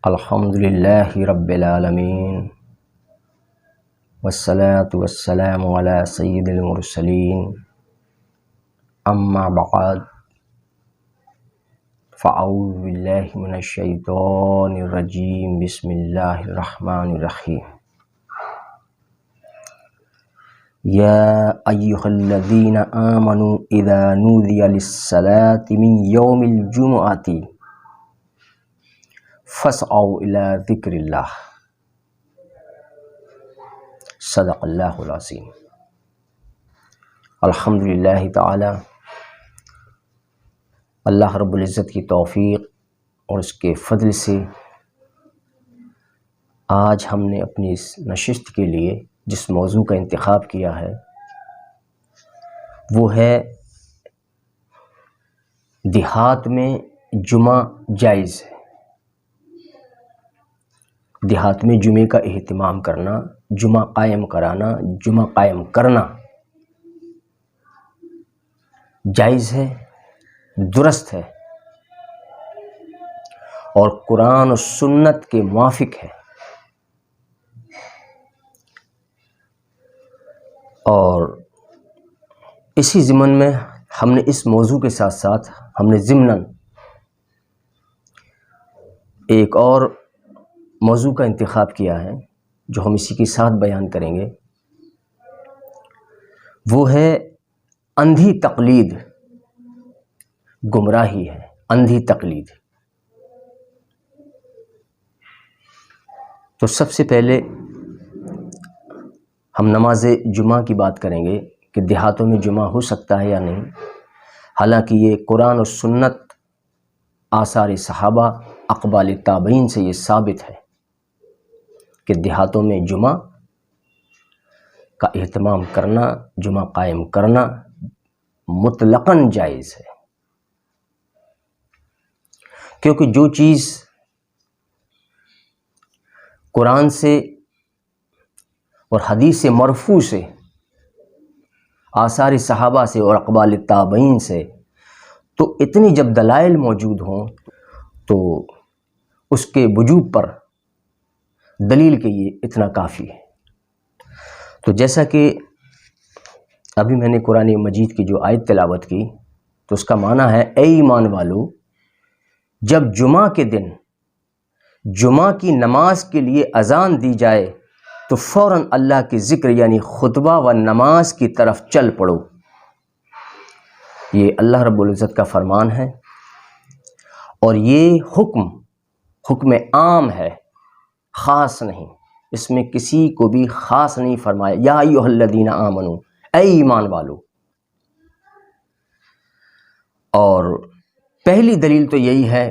الحمدللہ رب العالمین والصلاة والسلام علی سید المرسلین اما بعد فاعوذ باللہ من الشیطان الرجیم بسم اللہ الرحمن الرحیم یا ایہا الذین آمنوا اذا نودی للصلاة من یوم الجمعۃ فاسعوا الی ذکر اللہ صدق اللہ العظیم۔ الحمدللہ تعالی، اللہ رب العزت کی توفیق اور اس کے فضل سے آج ہم نے اپنی اس نشست کے لیے جس موضوع کا انتخاب کیا ہے وہ ہے دیہات میں جمعہ جائز ہے۔ دیہات میں جمعے کا اہتمام کرنا، جمعہ قائم کرانا، جمعہ قائم کرنا جائز ہے، درست ہے اور قرآن و سنت کے موافق ہے۔ اور اسی ضمن میں ہم نے اس موضوع کے ساتھ ساتھ ہم نے ضمناً ایک اور موضوع کا انتخاب کیا ہے جو ہم اسی کے ساتھ بیان کریں گے، وہ ہے اندھی تقلید۔ گمراہی ہے اندھی تقلید۔ تو سب سے پہلے ہم نماز جمعہ کی بات کریں گے کہ دیہاتوں میں جمعہ ہو سکتا ہے یا نہیں، حالانکہ یہ قرآن و سنت آثار صحابہ اقوال تابعین سے یہ ثابت ہے کہ دیہاتوں میں جمعہ کا اہتمام کرنا، جمعہ قائم کرنا مطلقاً جائز ہے، کیونکہ جو چیز قرآن سے اور حدیث مرفوع سے، آثار صحابہ سے اور اقوال تابعین سے، تو اتنی جب دلائل موجود ہوں تو اس کے وجوب پر دلیل کے یہ اتنا کافی ہے۔ تو جیسا کہ ابھی میں نے قرآن مجید کی جو آیت تلاوت کی تو اس کا معنی ہے، اے ایمان والو، جب جمعہ کے دن جمعہ کی نماز کے لیے اذان دی جائے تو فوراً اللہ کے ذکر یعنی خطبہ و نماز کی طرف چل پڑو۔ یہ اللہ رب العزت کا فرمان ہے اور یہ حکم عام ہے، خاص نہیں۔ اس میں کسی کو بھی خاص نہیں فرمایا، یا ایھا الذین آمنو، اے ایمان والو۔ اور پہلی دلیل تو یہی ہے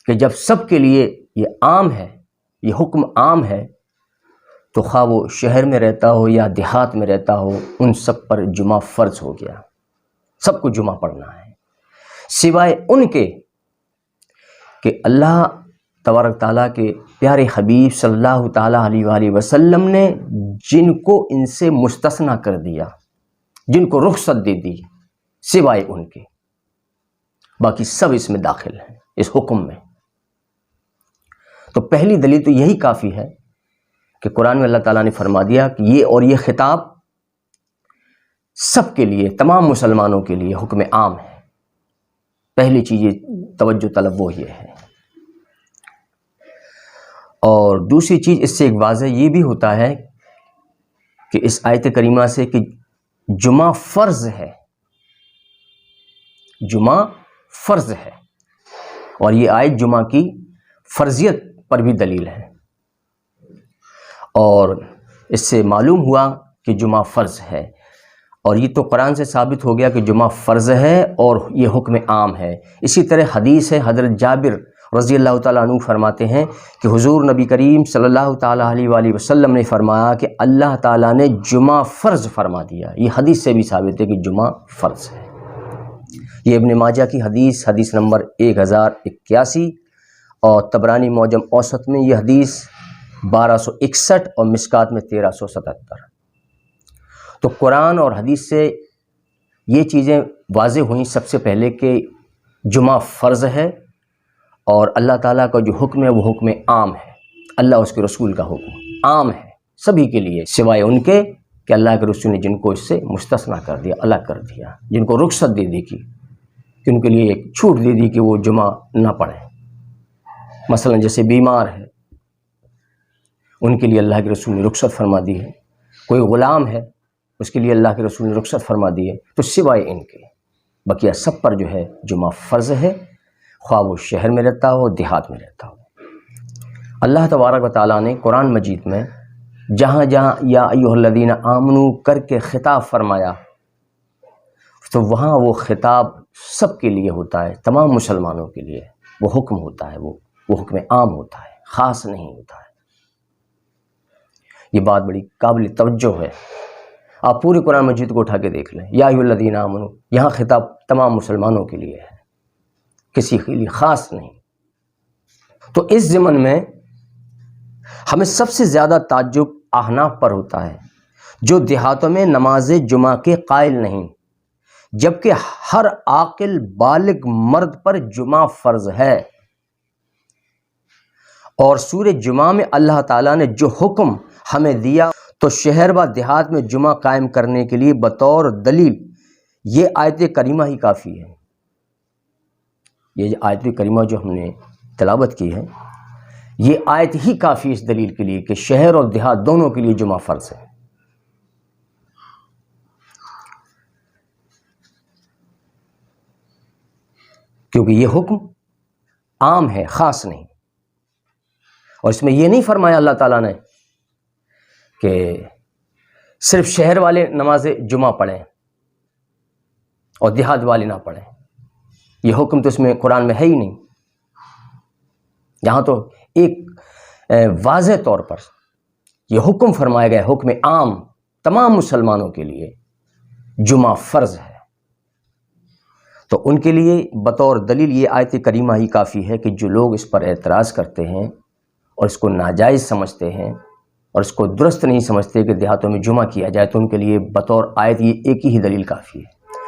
کہ جب سب کے لیے یہ عام ہے، یہ حکم عام ہے، تو خواہ وہ شہر میں رہتا ہو یا دیہات میں رہتا ہو، ان سب پر جمعہ فرض ہو گیا، سب کو جمعہ پڑھنا ہے، سوائے ان کے کہ اللہ تبارک تعالیٰ کے پیارے حبیب صلی اللہ تعالیٰ علیہ وآلہ وسلم نے جن کو ان سے مستثنیٰ کر دیا، جن کو رخصت دے دی، سوائے ان کے، باقی سب اس میں داخل ہیں، اس حکم میں۔ تو پہلی دلیل تو یہی کافی ہے کہ قرآن میں اللہ تعالیٰ نے فرما دیا کہ یہ اور یہ خطاب سب کے لیے، تمام مسلمانوں کے لیے حکم عام ہے۔ پہلی چیز توجہ طلب وہ یہ ہے۔ اور دوسری چیز اس سے ایک واضح یہ بھی ہوتا ہے کہ اس آیت کریمہ سے کہ جمعہ فرض ہے، جمعہ فرض ہے، اور یہ آیت جمعہ کی فرضیت پر بھی دلیل ہے، اور اس سے معلوم ہوا کہ جمعہ فرض ہے، اور یہ تو قرآن سے ثابت ہو گیا کہ جمعہ فرض ہے اور یہ حکم عام ہے۔ اسی طرح حدیث ہے، حضرت جابر رضی اللہ تعالیٰ عنہ فرماتے ہیں کہ حضور نبی کریم صلی اللہ تعالیٰ علیہ وآلہ وسلم نے فرمایا کہ اللہ تعالیٰ نے جمعہ فرض فرما دیا۔ یہ حدیث سے بھی ثابت ہے کہ جمعہ فرض ہے۔ یہ ابن ماجہ کی حدیث نمبر 1081، اور طبرانی معجم اوسط میں یہ حدیث 1261 اور مشکات میں 1377۔ تو قرآن اور حدیث سے یہ چیزیں واضح ہوئیں سب سے پہلے کہ جمعہ فرض ہے اور اللہ تعالیٰ کا جو حکم ہے وہ حکم عام ہے، اللہ اس کے رسول کا حکم عام ہے سبھی کے لیے، سوائے ان کے کہ اللہ کے رسول نے جن کو اس سے مستثنا کر دیا، الگ کر دیا، جن کو رخصت دے دی کہ ان کے لیے ایک چھوٹ دے دی کہ وہ جمعہ نہ پڑھیں۔ مثلا جیسے بیمار ہے ان کے لیے اللہ کے رسول نے رخصت فرما دی ہے، کوئی غلام ہے اس کے لیے اللہ کے رسول نے رخصت فرما دی ہے، تو سوائے ان کے بقیہ سب پر جو ہے جمعہ فرض ہے، خواہ وہ شہر میں رہتا ہو دیہات میں رہتا ہو۔ اللہ تبارک و تعالیٰ نے قرآن مجید میں جہاں جہاں یا ایھا الذین آمنو کر کے خطاب فرمایا تو وہاں وہ خطاب سب کے لیے ہوتا ہے، تمام مسلمانوں کے لیے وہ حکم ہوتا ہے، وہ حکم عام ہوتا ہے، خاص نہیں ہوتا ہے۔ یہ بات بڑی قابل توجہ ہے، آپ پورے قرآن مجید کو اٹھا کے دیکھ لیں، یا ایھا الذین آمنو، یہاں خطاب تمام مسلمانوں کے لیے ہے، کسی کے لیے خاص نہیں۔ تو اس ضمن میں ہمیں سب سے زیادہ تعجب احناف پر ہوتا ہے جو دیہاتوں میں نماز جمعہ کے قائل نہیں، جبکہ ہر عاقل بالغ مرد پر جمعہ فرض ہے، اور سورہ جمعہ میں اللہ تعالیٰ نے جو حکم ہمیں دیا تو شہر و دیہات میں جمعہ قائم کرنے کے لیے بطور دلیل یہ آیت کریمہ ہی کافی ہے۔ یہ آیت کریمہ جو ہم نے تلاوت کی ہے یہ آیت ہی کافی اس دلیل کے لیے کہ شہر اور دیہات دونوں کے لیے جمعہ فرض ہے۔ کیونکہ یہ حکم عام ہے، خاص نہیں، اور اس میں یہ نہیں فرمایا اللہ تعالیٰ نے کہ صرف شہر والے نماز جمعہ پڑھیں اور دیہات والے نہ پڑھیں، یہ حکم تو اس میں قرآن میں ہے ہی نہیں۔ یہاں تو ایک واضح طور پر یہ حکم فرمایا گیا، حکم عام تمام مسلمانوں کے لیے جمعہ فرض ہے، تو ان کے لیے بطور دلیل یہ آیت کریمہ ہی کافی ہے کہ جو لوگ اس پر اعتراض کرتے ہیں اور اس کو ناجائز سمجھتے ہیں اور اس کو درست نہیں سمجھتے کہ دیہاتوں میں جمعہ کیا جائے، تو ان کے لیے بطور آیت یہ ایک ہی دلیل کافی ہے۔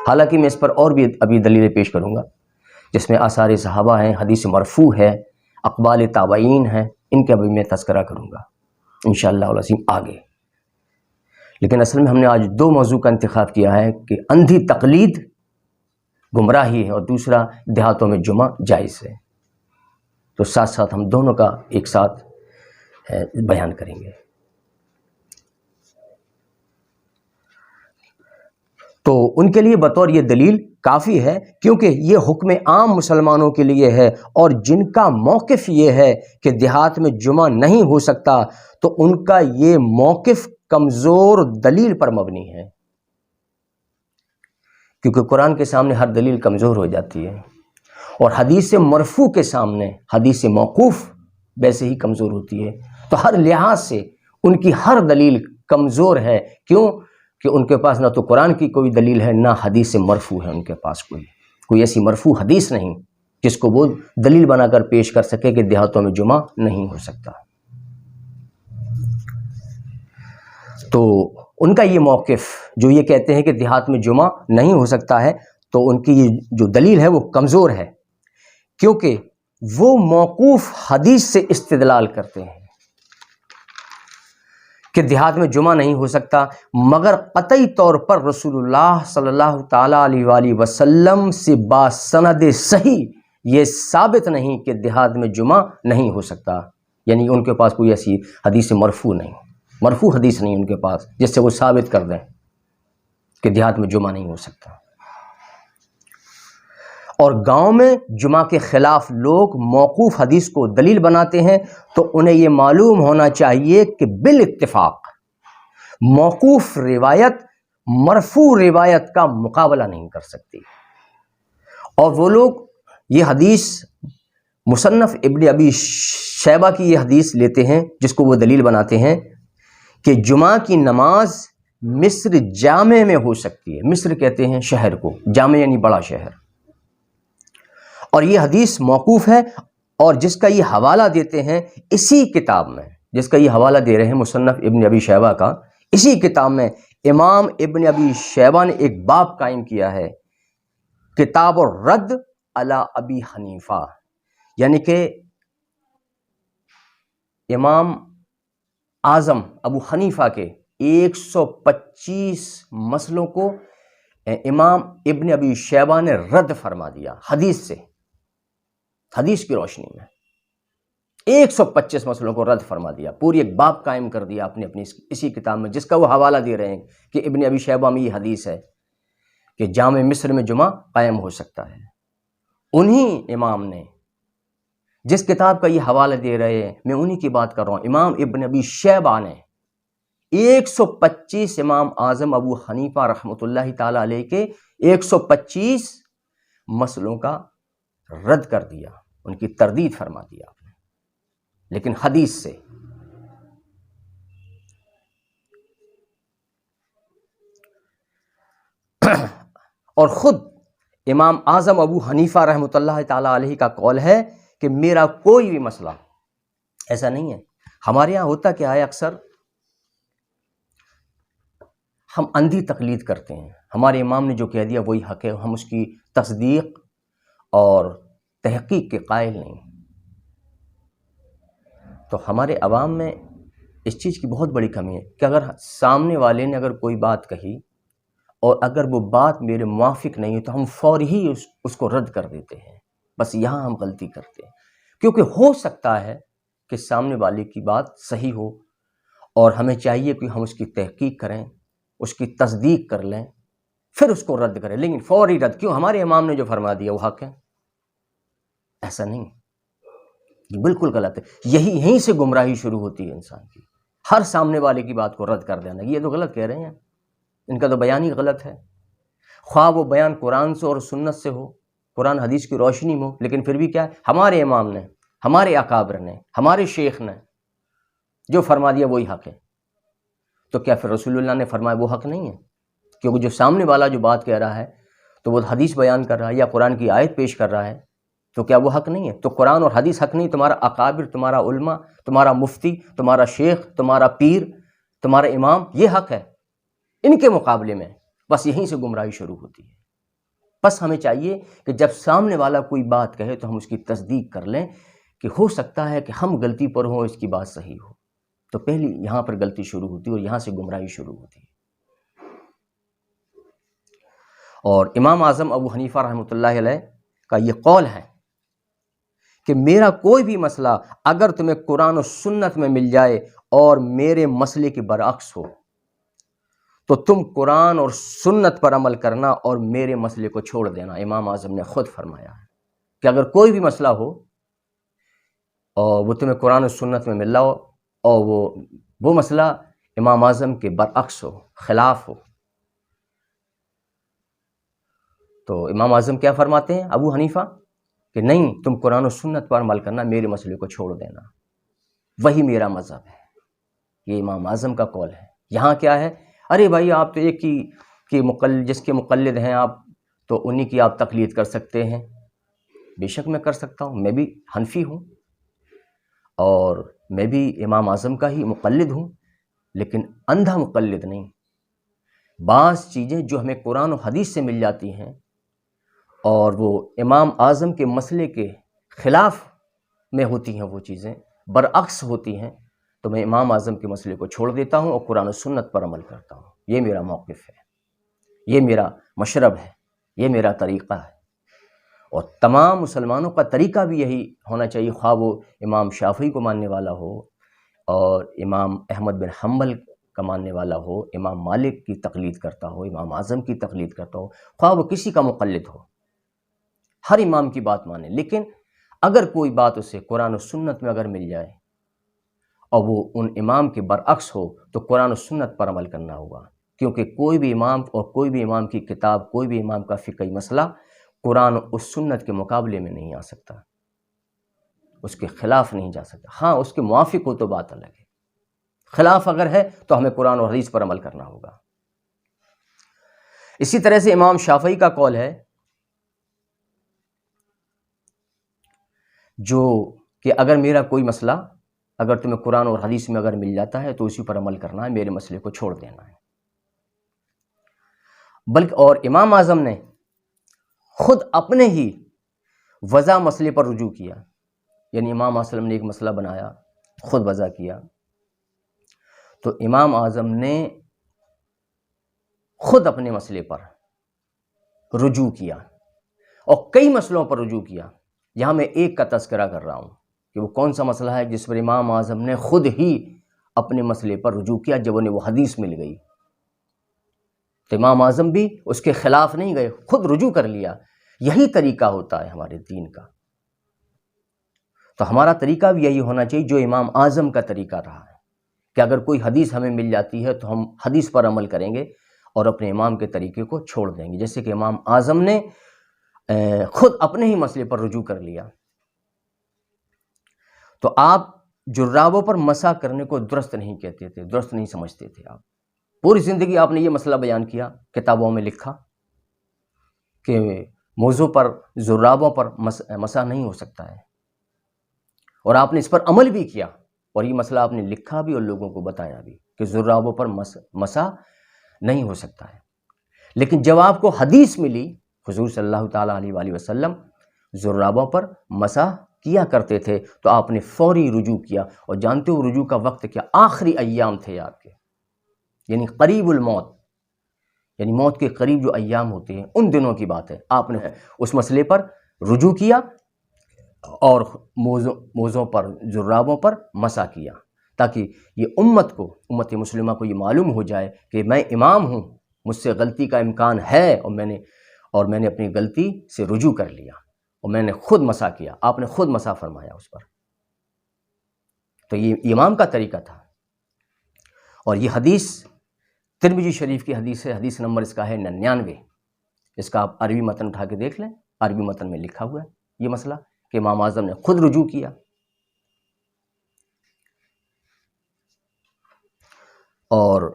حالانکہ میں اس پر اور بھی ابھی دلیلیں پیش کروں گا جس میں آثار صحابہ ہیں، حدیث مرفوع ہے، اقوال تابعین ہیں، ان کا بھی میں تذکرہ کروں گا انشاءاللہ العظیم آگے۔ لیکن اصل میں ہم نے آج دو موضوع کا انتخاب کیا ہے کہ اندھی تقلید گمراہی ہے اور دوسرا دیہاتوں میں جمعہ جائز ہے، تو ساتھ ساتھ ہم دونوں کا ایک ساتھ بیان کریں گے۔ تو ان کے لیے بطور یہ دلیل کافی ہے کیونکہ یہ حکم عام مسلمانوں کے لیے ہے، اور جن کا موقف یہ ہے کہ دیہات میں جمعہ نہیں ہو سکتا تو ان کا یہ موقف کمزور دلیل پر مبنی ہے، کیونکہ قرآن کے سامنے ہر دلیل کمزور ہو جاتی ہے، اور حدیث مرفوع کے سامنے حدیث موقوف ویسے ہی کمزور ہوتی ہے، تو ہر لحاظ سے ان کی ہر دلیل کمزور ہے۔ کیوں کہ ان کے پاس نہ تو قرآن کی کوئی دلیل ہے نہ حدیث مرفوع ہے، ان کے پاس کوئی ایسی مرفوع حدیث نہیں جس کو وہ دلیل بنا کر پیش کر سکے کہ دیہاتوں میں جمعہ نہیں ہو سکتا۔ تو ان کا یہ موقف جو یہ کہتے ہیں کہ دیہات میں جمعہ نہیں ہو سکتا ہے، تو ان کی یہ جو دلیل ہے وہ کمزور ہے، کیونکہ وہ موقوف حدیث سے استدلال کرتے ہیں کہ دیہات میں جمعہ نہیں ہو سکتا، مگر قطعی طور پر رسول اللہ صلی اللہ تعالیٰ علیہ وآلہ وسلم سے باسند صحیح یہ ثابت نہیں کہ دیہات میں جمعہ نہیں ہو سکتا، یعنی ان کے پاس کوئی ایسی حدیث مرفوع نہیں، مرفوع حدیث نہیں ان کے پاس جس سے وہ ثابت کر دیں کہ دیہات میں جمعہ نہیں ہو سکتا۔ اور گاؤں میں جمعہ کے خلاف لوگ موقوف حدیث کو دلیل بناتے ہیں، تو انہیں یہ معلوم ہونا چاہیے کہ بالاتفاق موقوف روایت مرفوع روایت کا مقابلہ نہیں کر سکتی، اور وہ لوگ یہ حدیث مصنف ابن ابی شیبہ کی یہ حدیث لیتے ہیں جس کو وہ دلیل بناتے ہیں کہ جمعہ کی نماز مصر جامع میں ہو سکتی ہے۔ مصر کہتے ہیں شہر کو، جامع یعنی بڑا شہر، اور یہ حدیث موقوف ہے، اور جس کا یہ حوالہ دیتے ہیں اسی کتاب میں، جس کا یہ حوالہ دے رہے ہیں مصنف ابن ابی شیبہ کا، اسی کتاب میں امام ابن ابی شیبہ نے ایک باب قائم کیا ہے، کتاب الرد علی ابی حنیفہ، یعنی کہ امام اعظم ابو حنیفہ کے 125 مسئلوں کو امام ابن ابی شیبہ نے رد فرما دیا حدیث سے، حدیث کی روشنی میں 125 مسئلوں کو رد فرما دیا، پوری ایک باب قائم کر دیا اپنی اسی کتاب میں، جس کا وہ حوالہ دے رہے ہیں کہ ابن ابی شیبہ میں یہ حدیث ہے کہ جامع مصر میں جمعہ قائم ہو سکتا ہے۔ انہی امام نے جس کتاب کا یہ حوالہ دے رہے ہیں، میں انہی کی بات کر رہا ہوں، امام ابن ابی شیبہ نے 125 امام اعظم ابو حنیفہ رحمۃ اللہ تعالی علیہ کے 125 مسئلوں کا رد کر دیا، ان کی تردید فرما دیا آپ نے، لیکن حدیث سے۔ اور خود امام اعظم ابو حنیفہ رحمۃ اللہ تعالی علیہ کا قول ہے کہ میرا کوئی بھی مسئلہ ایسا نہیں ہے۔ ہمارے یہاں ہوتا کیا ہے، اکثر ہم اندھی تقلید کرتے ہیں، ہمارے امام نے جو کہہ دیا وہی حق ہے، ہم اس کی تصدیق اور تحقیق کے قائل نہیں۔ تو ہمارے عوام میں اس چیز کی بہت بڑی کمی ہے کہ اگر سامنے والے نے اگر کوئی بات کہی اور اگر وہ بات میرے موافق نہیں ہے تو ہم فوری ہی اس کو رد کر دیتے ہیں۔ بس یہاں ہم غلطی کرتے ہیں، کیونکہ ہو سکتا ہے کہ سامنے والے کی بات صحیح ہو اور ہمیں چاہیے کہ ہم اس کی تحقیق کریں، اس کی تصدیق کر لیں، پھر اس کو رد کریں، لیکن فوری رد کیوں؟ ہمارے امام نے جو فرما دیا وہ حق ہے، ایسا نہیں، یہ بالکل غلط ہے۔ یہیں سے گمراہی شروع ہوتی ہے انسان کی، ہر سامنے والے کی بات کو رد کر دینا، یہ تو غلط کہہ رہے ہیں، ان کا تو بیان ہی غلط ہے، خواہ وہ بیان قرآن سے اور سنت سے ہو، قرآن حدیث کی روشنی میں ہو، لیکن پھر بھی کیا ہے، ہمارے امام نے، ہمارے اکابر نے، ہمارے شیخ نے جو فرما دیا وہی حق ہے، تو کیا پھر رسول اللہ نے فرمایا وہ حق نہیں ہے؟ کیونکہ جو سامنے والا جو بات کہہ رہا ہے تو وہ حدیث بیان کر رہا ہے یا قرآن کی آیت پیش کر رہا ہے، تو کیا وہ حق نہیں ہے؟ تو قرآن اور حدیث حق نہیں، تمہارا اکابر، تمہارا علماء، تمہارا مفتی، تمہارا شیخ، تمہارا پیر، تمہارا امام، یہ حق ہے ان کے مقابلے میں۔ بس یہیں سے گمراہی شروع ہوتی ہے۔ بس ہمیں چاہیے کہ جب سامنے والا کوئی بات کہے تو ہم اس کی تصدیق کر لیں کہ ہو سکتا ہے کہ ہم غلطی پر ہوں، اس کی بات صحیح ہو، تو پہلی یہاں پر غلطی شروع ہوتی ہے اور یہاں سے گمراہی شروع ہوتی ہے۔ اور امام اعظم ابو حنیفہ رحمۃ اللہ علیہ کا یہ قول ہے کہ میرا کوئی بھی مسئلہ اگر تمہیں قرآن و سنت میں مل جائے اور میرے مسئلے کے برعکس ہو تو تم قرآن اور سنت پر عمل کرنا اور میرے مسئلے کو چھوڑ دینا۔ امام اعظم نے خود فرمایا ہے کہ اگر کوئی بھی مسئلہ ہو اور وہ تمہیں قرآن و سنت میں مل رہا ہو اور وہ مسئلہ امام اعظم کے برعکس ہو، خلاف ہو، تو امام اعظم کیا فرماتے ہیں ابو حنیفہ کہ نہیں، تم قرآن و سنت پر عمل کرنا، میرے مسئلے کو چھوڑ دینا، وہی میرا مذہب ہے۔ یہ امام اعظم کا قول ہے۔ یہاں کیا ہے، ارے بھائی آپ تو ایک ہی جس کے مقلد ہیں آپ، تو انہی کی آپ تقلید کر سکتے ہیں۔ بے شک میں کر سکتا ہوں، میں بھی حنفی ہوں اور میں بھی امام اعظم کا ہی مقلد ہوں، لیکن اندھا مقلد نہیں۔ بعض چیزیں جو ہمیں قرآن و حدیث سے مل جاتی ہیں اور وہ امام اعظم کے مسئلے کے خلاف میں ہوتی ہیں، وہ چیزیں برعکس ہوتی ہیں، تو میں امام اعظم کے مسئلے کو چھوڑ دیتا ہوں اور قرآن و سنت پر عمل کرتا ہوں۔ یہ میرا موقف ہے، یہ میرا مشرب ہے، یہ میرا طریقہ ہے، اور تمام مسلمانوں کا طریقہ بھی یہی ہونا چاہیے، خواہ وہ امام شافعی کو ماننے والا ہو اور امام احمد بن حنبل کا ماننے والا ہو، امام مالک کی تقلید کرتا ہو، امام اعظم کی تقلید کرتا ہو، خواہ وہ کسی کا مقلد ہو، ہر امام کی بات مانے، لیکن اگر کوئی بات اسے قرآن و سنت میں اگر مل جائے اور وہ ان امام کے برعکس ہو تو قرآن و سنت پر عمل کرنا ہوگا، کیونکہ کوئی بھی امام اور کوئی بھی امام کی کتاب، کوئی بھی امام کا فقہی مسئلہ قرآن و سنت کے مقابلے میں نہیں آ سکتا، اس کے خلاف نہیں جا سکتا۔ ہاں اس کے موافق ہو تو بات الگ ہے، خلاف اگر ہے تو ہمیں قرآن اور حدیث پر عمل کرنا ہوگا۔ اسی طرح سے امام شافعی کا قول ہے جو کہ اگر میرا کوئی مسئلہ اگر تمہیں قرآن اور حدیث میں اگر مل جاتا ہے تو اسی پر عمل کرنا ہے، میرے مسئلے کو چھوڑ دینا ہے۔ بلکہ اور امام اعظم نے خود اپنے ہی وضع مسئلے پر رجوع کیا یعنی امام علیہ السلام نے ایک مسئلہ بنایا، خود وضع کیا، تو امام اعظم نے خود اپنے مسئلے پر رجوع کیا اور کئی مسئلوں پر رجوع کیا۔ یہاں میں ایک کا تذکرہ کر رہا ہوں کہ وہ کون سا مسئلہ ہے جس پر امام اعظم نے خود ہی اپنے مسئلے پر رجوع کیا جب انہیں وہ حدیث مل گئی۔ تو امام اعظم بھی اس کے خلاف نہیں گئے، خود رجوع کر لیا۔ یہی طریقہ ہوتا ہے ہمارے دین کا، تو ہمارا طریقہ بھی یہی ہونا چاہیے جو امام اعظم کا طریقہ رہا ہے، کہ اگر کوئی حدیث ہمیں مل جاتی ہے تو ہم حدیث پر عمل کریں گے اور اپنے امام کے طریقے کو چھوڑ دیں گے، جیسے کہ امام اعظم نے خود اپنے ہی مسئلے پر رجوع کر لیا۔ تو آپ جرابوں پر مسح کرنے کو درست نہیں کہتے تھے، درست نہیں سمجھتے تھے۔ آپ پوری زندگی آپ نے یہ مسئلہ بیان کیا، کتابوں میں لکھا کہ موضوع پر جرابوں پر مسح نہیں ہو سکتا ہے، اور آپ نے اس پر عمل بھی کیا، اور یہ مسئلہ آپ نے لکھا بھی اور لوگوں کو بتایا بھی کہ جرابوں پر مسح نہیں ہو سکتا ہے۔ لیکن جب آپ کو حدیث ملی، حضور صلی اللہ تعالیٰ علیہ وآلہ وسلم جرابوں پر مسح کیا کرتے تھے، تو آپ نے فوری رجوع کیا، اور جانتے ہو رجوع کا وقت کیا؟ آخری ایام تھے آپ کے، یعنی قریب الموت، یعنی موت کے قریب جو ایام ہوتے ہیں ان دنوں کی بات ہے۔ آپ نے اس مسئلے پر رجوع کیا اور موضوع پر جرابوں پر مسح کیا، تاکہ یہ امت مسلمہ کو یہ معلوم ہو جائے کہ میں امام ہوں، مجھ سے غلطی کا امکان ہے، اور میں نے اپنی غلطی سے رجوع کر لیا، اور میں نے خود مسح کیا۔ آپ نے خود مسح فرمایا اس پر، تو یہ امام کا طریقہ تھا۔ اور یہ حدیث ترمذی شریف کی حدیث ہے، حدیث نمبر اس کا ہے 99۔ اس کا آپ عربی متن اٹھا کے دیکھ لیں، عربی متن میں لکھا ہوا ہے یہ مسئلہ کہ امام اعظم نے خود رجوع کیا۔ اور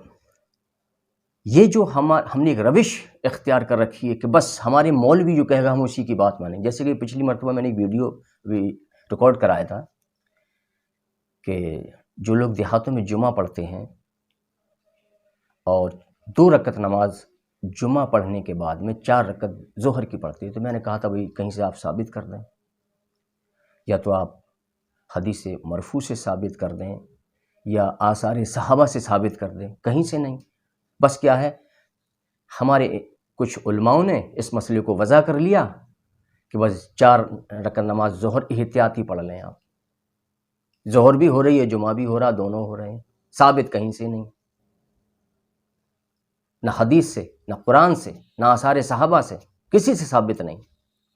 یہ جو ہم نے ایک روش اختیار کر رکھی ہے کہ بس ہمارے مولوی جو کہے گا ہم اسی کی بات مانیں، جیسے کہ پچھلی مرتبہ میں نے ایک ویڈیو ریکارڈ کرایا تھا کہ جو لوگ دیہاتوں میں جمعہ پڑھتے ہیں اور 2 رکعت نماز جمعہ پڑھنے کے بعد میں 4 رکعت ظہر کی پڑھتے ہیں، تو میں نے کہا تھا بھائی کہیں سے آپ ثابت کر دیں، یا تو آپ حدیث مرفوع سے ثابت کر دیں یا آثار صحابہ سے ثابت کر دیں، کہیں سے نہیں۔ بس کیا ہے، ہمارے کچھ علماؤں نے اس مسئلے کو وضع کر لیا کہ بس 4 رکعت نماز ظہر احتیاطی پڑھ لیں آپ، ظہر بھی ہو رہی ہے جمعہ بھی ہو رہا، دونوں ہو رہے ہیں، ثابت کہیں سے نہیں، نہ حدیث سے، نہ قرآن سے، نہ آثار صحابہ سے، کسی سے ثابت نہیں،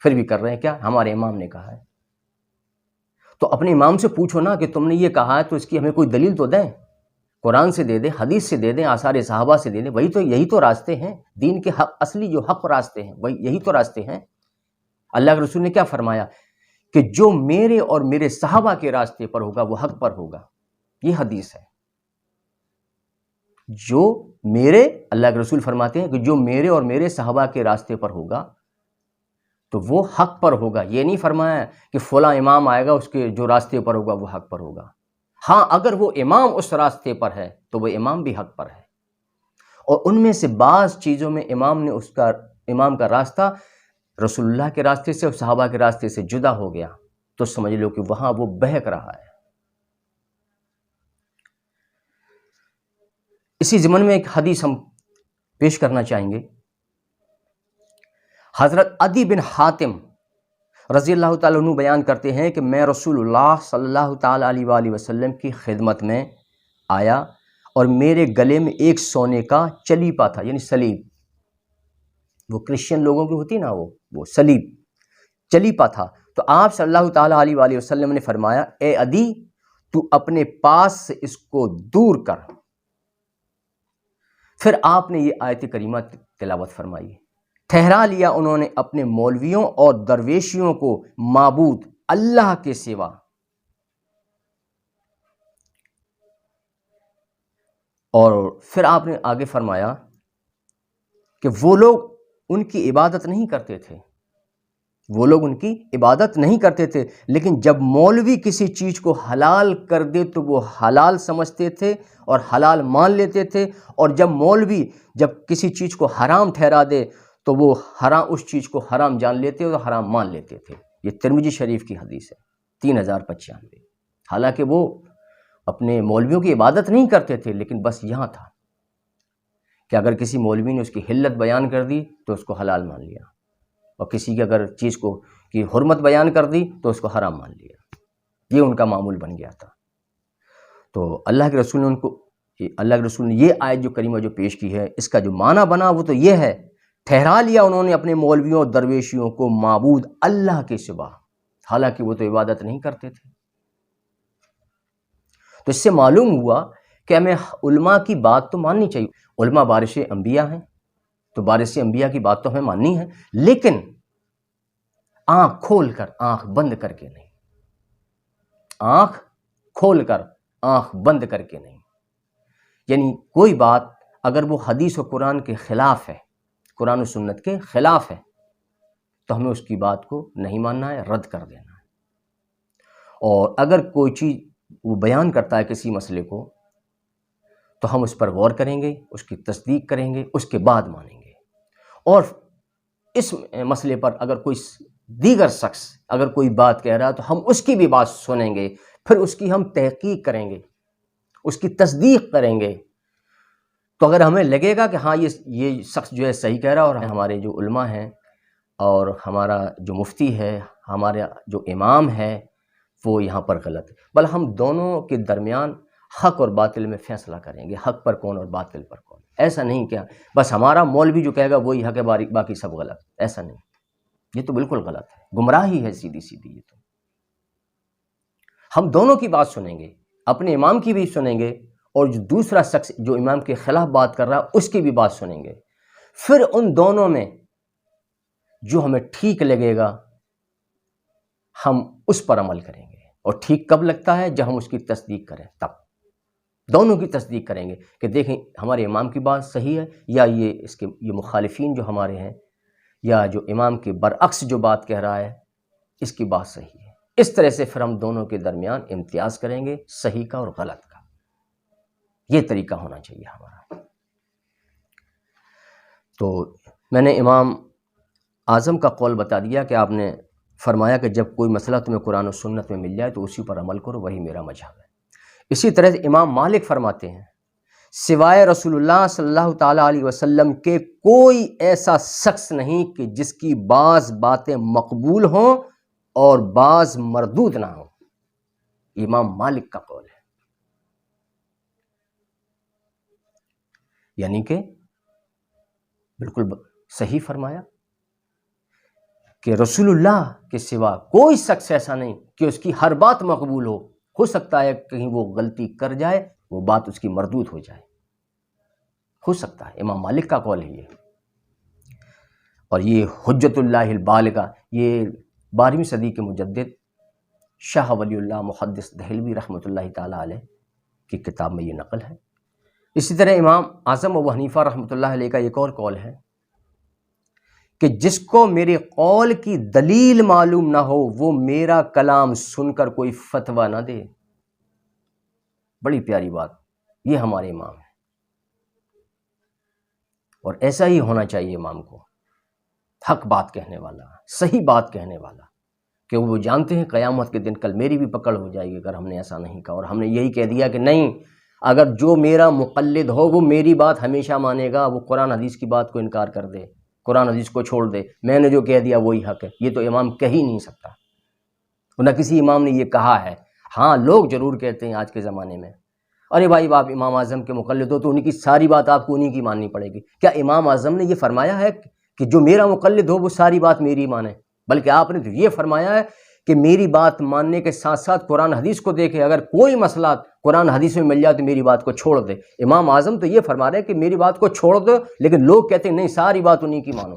پھر بھی کر رہے ہیں کیا؟ ہمارے امام نے کہا ہے۔ تو اپنے امام سے پوچھو نا کہ تم نے یہ کہا ہے تو اس کی ہمیں کوئی دلیل تو دیں، قرآن سے دے دیں، حدیث سے دے دیں، آثار صحابہ سے دے دیں، یہی تو راستے ہیں دین کے حق، اصلی جو حق راستے ہیں یہی تو راستے ہیں۔ اللہ کے رسول نے کیا فرمایا کہ جو میرے اور میرے صحابہ کے راستے پر ہوگا وہ حق پر ہوگا، یہ حدیث ہے۔ جو میرے، اللہ کے رسول فرماتے ہیں کہ جو میرے اور میرے صحابہ کے راستے پر ہوگا تو وہ حق پر ہوگا، یہ نہیں فرمایا کہ فلاں امام آئے گا اس کے جو راستے پر ہوگا وہ حق پر ہوگا۔ ہاں اگر وہ امام اس راستے پر ہے تو وہ امام بھی حق پر ہے، اور ان میں سے بعض چیزوں میں امام کا راستہ رسول اللہ کے راستے سے اور صحابہ کے راستے سے جدا ہو گیا تو سمجھ لو کہ وہاں وہ بہک رہا ہے۔ اسی ضمن میں ایک حدیث ہم پیش کرنا چاہیں گے۔ حضرت عدی بن حاتم رضی اللہ تعالیٰ عنہ بیان کرتے ہیں کہ میں رسول اللہ صلی اللہ تعالیٰ علیہ وآلہ وسلم کی خدمت میں آیا اور میرے گلے میں ایک سونے کا چلیپا تھا، یعنی سلیب، وہ کرسچن لوگوں کی ہوتی نا وہ سلیب، چلیپا تھا۔ تو آپ صلی اللہ تعالیٰ علیہ وآلہ وسلم نے فرمایا اے عدی تو اپنے پاس سے اس کو دور کر۔ پھر آپ نے یہ آیت کریمہ تلاوت فرمائی، ٹھہرا لیا انہوں نے اپنے مولویوں اور درویشیوں کو معبود اللہ کے سوا، اور پھر آپ نے آگے فرمایا کہ وہ لوگ ان کی عبادت نہیں کرتے تھے، وہ لوگ ان کی عبادت نہیں کرتے تھے، لیکن جب مولوی کسی چیز کو حلال کر دے تو وہ حلال سمجھتے تھے اور حلال مان لیتے تھے، اور جب مولوی کسی چیز کو حرام ٹھہرا دے تو وہ اس چیز کو حرام جان لیتے اور حرام مان لیتے تھے۔ یہ ترمذی شریف کی حدیث ہے۔ 3095۔ حالانکہ وہ اپنے مولویوں کی عبادت نہیں کرتے تھے، لیکن بس یہاں تھا کہ اگر کسی مولوی نے اس کی حلت بیان کر دی تو اس کو حلال مان لیا، اور کسی کی اگر چیز کو کی حرمت بیان کر دی تو اس کو حرام مان لیا۔ یہ ان کا معمول بن گیا تھا۔ تو اللہ کے رسول نے یہ آیت جو کریمہ جو پیش کی ہے، اس کا جو معنی بنا وہ تو یہ ہے، ٹھہرا لیا انہوں نے اپنے مولویوں اور درویشیوں کو معبود اللہ کے سوا، حالانکہ وہ تو عبادت نہیں کرتے تھے۔ تو اس سے معلوم ہوا کہ ہمیں علماء کی بات تو ماننی چاہیے، علماء وارث انبیاء ہیں، تو وارث انبیاء کی بات تو ہمیں ماننی ہے، لیکن آنکھ کھول کر آنکھ بند کر کے نہیں، آنکھ کھول کر آنکھ بند کر کے نہیں۔ یعنی کوئی بات اگر وہ حدیث و قرآن کے خلاف ہے، قرآن و سنت کے خلاف ہے، تو ہمیں اس کی بات کو نہیں ماننا ہے، رد کر دینا ہے۔ اور اگر کوئی چیز وہ بیان کرتا ہے کسی مسئلے کو، تو ہم اس پر غور کریں گے، اس کی تصدیق کریں گے، اس کے بعد مانیں گے۔ اور اس مسئلے پر اگر کوئی دیگر شخص اگر کوئی بات کہہ رہا ہے تو ہم اس کی بھی بات سنیں گے، پھر اس کی ہم تحقیق کریں گے، اس کی تصدیق کریں گے۔ تو اگر ہمیں لگے گا کہ ہاں یہ شخص جو ہے صحیح کہہ رہا ہے، اور ہمارے جو علماء ہیں اور ہمارا جو مفتی ہے، ہمارا جو امام ہے، وہ یہاں پر غلط ہے، بل ہم دونوں کے درمیان حق اور باطل میں فیصلہ کریں گے، حق پر کون اور باطل پر کون۔ ایسا نہیں کہ بس ہمارا مولوی جو کہے گا وہی حق ہے، باقی سب غلط، ایسا نہیں، یہ تو بالکل غلط ہے، گمراہی ہے سیدھی سیدھی۔ یہ تو ہم دونوں کی بات سنیں گے، اپنے امام کی بھی سنیں گے، اور جو دوسرا شخص جو امام کے خلاف بات کر رہا ہے اس کی بھی بات سنیں گے، پھر ان دونوں میں جو ہمیں ٹھیک لگے گا ہم اس پر عمل کریں گے۔ اور ٹھیک کب لگتا ہے؟ جب ہم اس کی تصدیق کریں، تب دونوں کی تصدیق کریں گے کہ دیکھیں ہمارے امام کی بات صحیح ہے، یا یہ مخالفین جو ہمارے ہیں، یا جو امام کے برعکس جو بات کہہ رہا ہے اس کی بات صحیح ہے۔ اس طرح سے پھر ہم دونوں کے درمیان امتیاز کریں گے، صحیح کا اور غلط کا۔ یہ طریقہ ہونا چاہیے ہمارا۔ تو میں نے امام اعظم کا قول بتا دیا کہ آپ نے فرمایا کہ جب کوئی مسئلہ تمہیں قرآن و سنت میں مل جائے تو اسی پر عمل کرو، وہی میرا مذہب ہے۔ اسی طرح سے امام مالک فرماتے ہیں سوائے رسول اللہ صلی اللہ تعالیٰ علیہ وسلم کے کوئی ایسا شخص نہیں کہ جس کی بعض باتیں مقبول ہوں اور بعض مردود نہ ہوں۔ امام مالک کا قول ہے، یعنی کہ بالکل صحیح فرمایا کہ رسول اللہ کے سوا کوئی شخص ایسا نہیں کہ اس کی ہر بات مقبول ہو سکتا ہے کہیں وہ غلطی کر جائے، وہ بات اس کی مردود ہو جائے، ہو سکتا ہے۔ امام مالک کا قول ہے یہ، اور یہ حجت اللہ البالغہ، یہ 12ویں صدی کے مجدد شاہ ولی اللہ محدث دہلوی رحمۃ اللہ تعالیٰ علیہ کی کتاب میں یہ نقل ہے۔ اسی طرح امام اعظم ابو حنیفہ رحمۃ اللہ علیہ کا ایک اور قول ہے کہ جس کو میرے قول کی دلیل معلوم نہ ہو وہ میرا کلام سن کر کوئی فتویٰ نہ دے۔ بڑی پیاری بات، یہ ہمارے امام ہیں، اور ایسا ہی ہونا چاہیے امام کو، حق بات کہنے والا، صحیح بات کہنے والا، کہ وہ جانتے ہیں قیامت کے دن کل میری بھی پکڑ ہو جائے گی اگر ہم نے ایسا نہیں کہا، اور ہم نے یہی کہہ دیا کہ نہیں، اگر جو میرا مقلد ہو وہ میری بات ہمیشہ مانے گا، وہ قرآن حدیث کی بات کو انکار کر دے، قرآن حدیث کو چھوڑ دے، میں نے جو کہہ دیا وہی حق ہے، یہ تو امام کہہ ہی نہیں سکتا، نہ کسی امام نے یہ کہا ہے۔ ہاں لوگ ضرور کہتے ہیں آج کے زمانے میں، ارے بھائی آپ امام اعظم کے مقلد ہو تو ان کی ساری بات آپ کو انہی کی ماننی پڑے گی۔ کیا امام اعظم نے یہ فرمایا ہے کہ جو میرا مقلد ہو وہ ساری بات میری مانے؟ بلکہ آپ نے تو یہ فرمایا ہے کہ میری بات ماننے کے ساتھ ساتھ قرآن حدیث کو دیکھے، اگر کوئی مسئلہ قرآن حدیث میں مل جائے تو میری بات کو چھوڑ دے۔ امام اعظم تو یہ فرما رہے ہیں کہ میری بات کو چھوڑ دو، لیکن لوگ کہتے ہیں نہیں ساری بات انہی کی مانو۔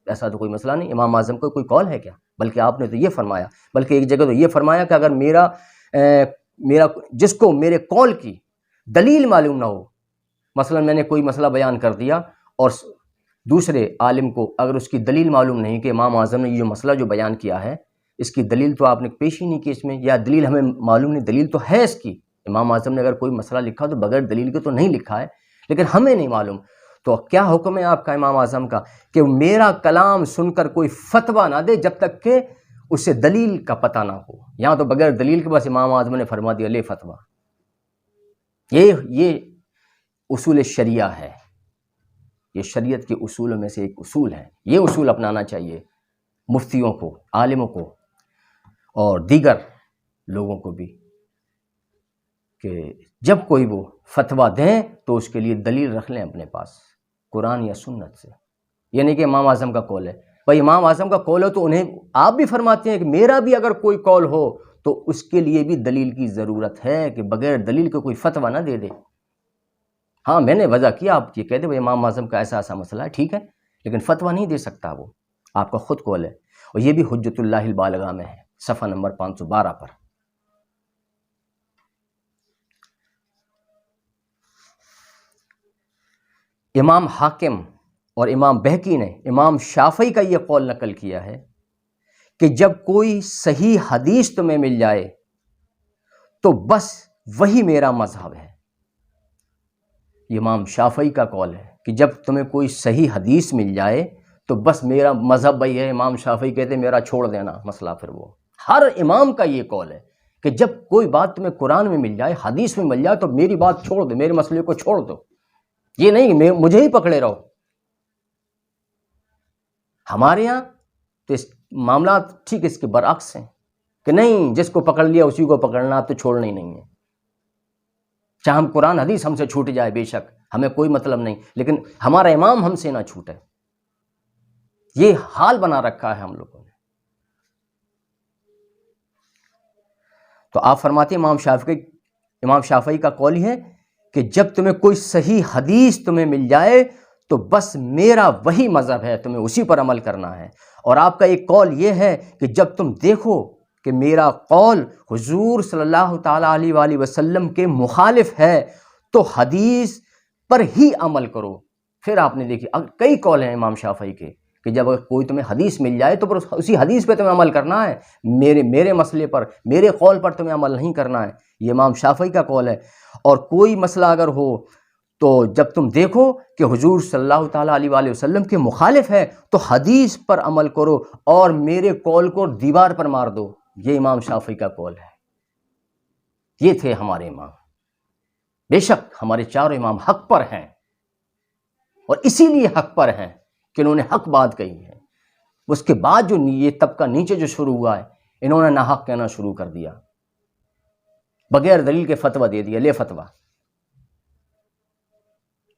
ایسا تو کوئی مسئلہ نہیں، امام اعظم کو کوئی قول ہے کیا؟ بلکہ آپ نے تو یہ فرمایا، بلکہ ایک جگہ تو یہ فرمایا کہ اگر میرا جس کو میرے قول کی دلیل معلوم نہ ہو، مثلا میں نے کوئی مسئلہ بیان کر دیا اور دوسرے عالم کو اگر اس کی دلیل معلوم نہیں کہ امام اعظم نے یہ جو مسئلہ جو بیان کیا ہے اس کی دلیل تو آپ نے پیش ہی نہیں کی اس میں، یا دلیل ہمیں معلوم نہیں، دلیل تو ہے اس کی، امام اعظم نے اگر کوئی مسئلہ لکھا تو بغیر دلیل کے تو نہیں لکھا ہے، لیکن ہمیں نہیں معلوم، تو کیا حکم ہے آپ کا امام اعظم کا کہ میرا کلام سن کر کوئی فتویٰ نہ دے جب تک کہ اسے دلیل کا پتہ نہ ہو. یہاں تو بغیر دلیل کے بس امام اعظم نے فرما دیا لے فتویٰ. یہ اصول شریعہ ہے، یہ شریعت کے اصولوں میں سے ایک اصول ہے. یہ اصول اپنانا چاہیے مفتیوں کو، عالموں کو اور دیگر لوگوں کو بھی، کہ جب کوئی وہ فتویٰ دیں تو اس کے لیے دلیل رکھ لیں اپنے پاس قرآن یا سنت سے. یہ نہیں کہ امام اعظم کا قول ہے. بھائی امام اعظم کا قول ہے تو انہیں آپ بھی فرماتے ہیں کہ میرا بھی اگر کوئی قول ہو تو اس کے لیے بھی دلیل کی ضرورت ہے، کہ بغیر دلیل کے کوئی فتویٰ نہ دے دے. ہاں میں نے وضع کیا، آپ یہ کہہ دیں بھائی امام اعظم کا ایسا ایسا مسئلہ ہے، ٹھیک ہے، لیکن فتویٰ نہیں دے سکتا وہ، آپ کا خود قول ہے. اور یہ بھی حجت اللہ البالغہ میں ہے، صفحہ نمبر 512 پر. امام حاکم اور امام بہقی نے امام شافعی کا یہ قول نقل کیا ہے کہ جب کوئی صحیح حدیث تمہیں مل جائے تو بس وہی میرا مذہب ہے. یہ امام شافعی کا قول ہے کہ جب تمہیں کوئی صحیح حدیث مل جائے تو بس میرا مذہب وہی ہے. امام شافعی کہتے ہیں میرا چھوڑ دینا مسئلہ. پھر وہ ہر امام کا یہ قول ہے کہ جب کوئی بات تمہیں قرآن میں مل جائے، حدیث میں مل جائے تو میری بات چھوڑ دو، میرے مسئلے کو چھوڑ دو. یہ نہیں کہ مجھے ہی پکڑے رہو. ہمارے یہاں تو اس معاملات ٹھیک اس کے برعکس ہیں کہ نہیں، جس کو پکڑ لیا اسی کو پکڑنا، آپ تو چھوڑنا ہی نہیں ہے. چاہے ہم قرآن حدیث ہم سے چھوٹ جائے، بے شک ہمیں کوئی مطلب نہیں، لیکن ہمارا امام ہم سے نہ چھوٹے. یہ حال بنا رکھا ہے ہم لوگوں نے. تو آپ فرماتے ہیں امام شافعی کا قول یہ ہے کہ جب تمہیں کوئی صحیح حدیث تمہیں مل جائے تو بس میرا وہی مذہب ہے، تمہیں اسی پر عمل کرنا ہے. اور آپ کا ایک قول یہ ہے کہ جب تم دیکھو کہ میرا قول حضور صلی اللہ تعالیٰ علیہ وآلہ وسلم کے مخالف ہے تو حدیث پر ہی عمل کرو. پھر آپ نے دیکھی کئی قول ہیں امام شافعی کے کہ جب کوئی تمہیں حدیث مل جائے تو اسی حدیث پہ تمہیں عمل کرنا ہے، میرے مسئلے پر، میرے قول پر تمہیں عمل نہیں کرنا ہے. یہ امام شافعی کا قول ہے. اور کوئی مسئلہ اگر ہو تو جب تم دیکھو کہ حضور صلی اللہ تعالیٰ علیہ وآلہ وسلم کے مخالف ہے تو حدیث پر عمل کرو اور میرے قول کو دیوار پر مار دو. یہ امام شافعی کا قول ہے. یہ تھے ہمارے امام. بے شک ہمارے چاروں امام حق پر ہیں، اور اسی لیے حق پر ہیں کہ انہوں نے حق بات کہی ہے. اس کے بعد جو یہ طبقہ نیچے جو شروع ہوا ہے، انہوں نے ناحق کہنا شروع کر دیا، بغیر دلیل کے فتویٰ دے دیا، لے فتویٰ.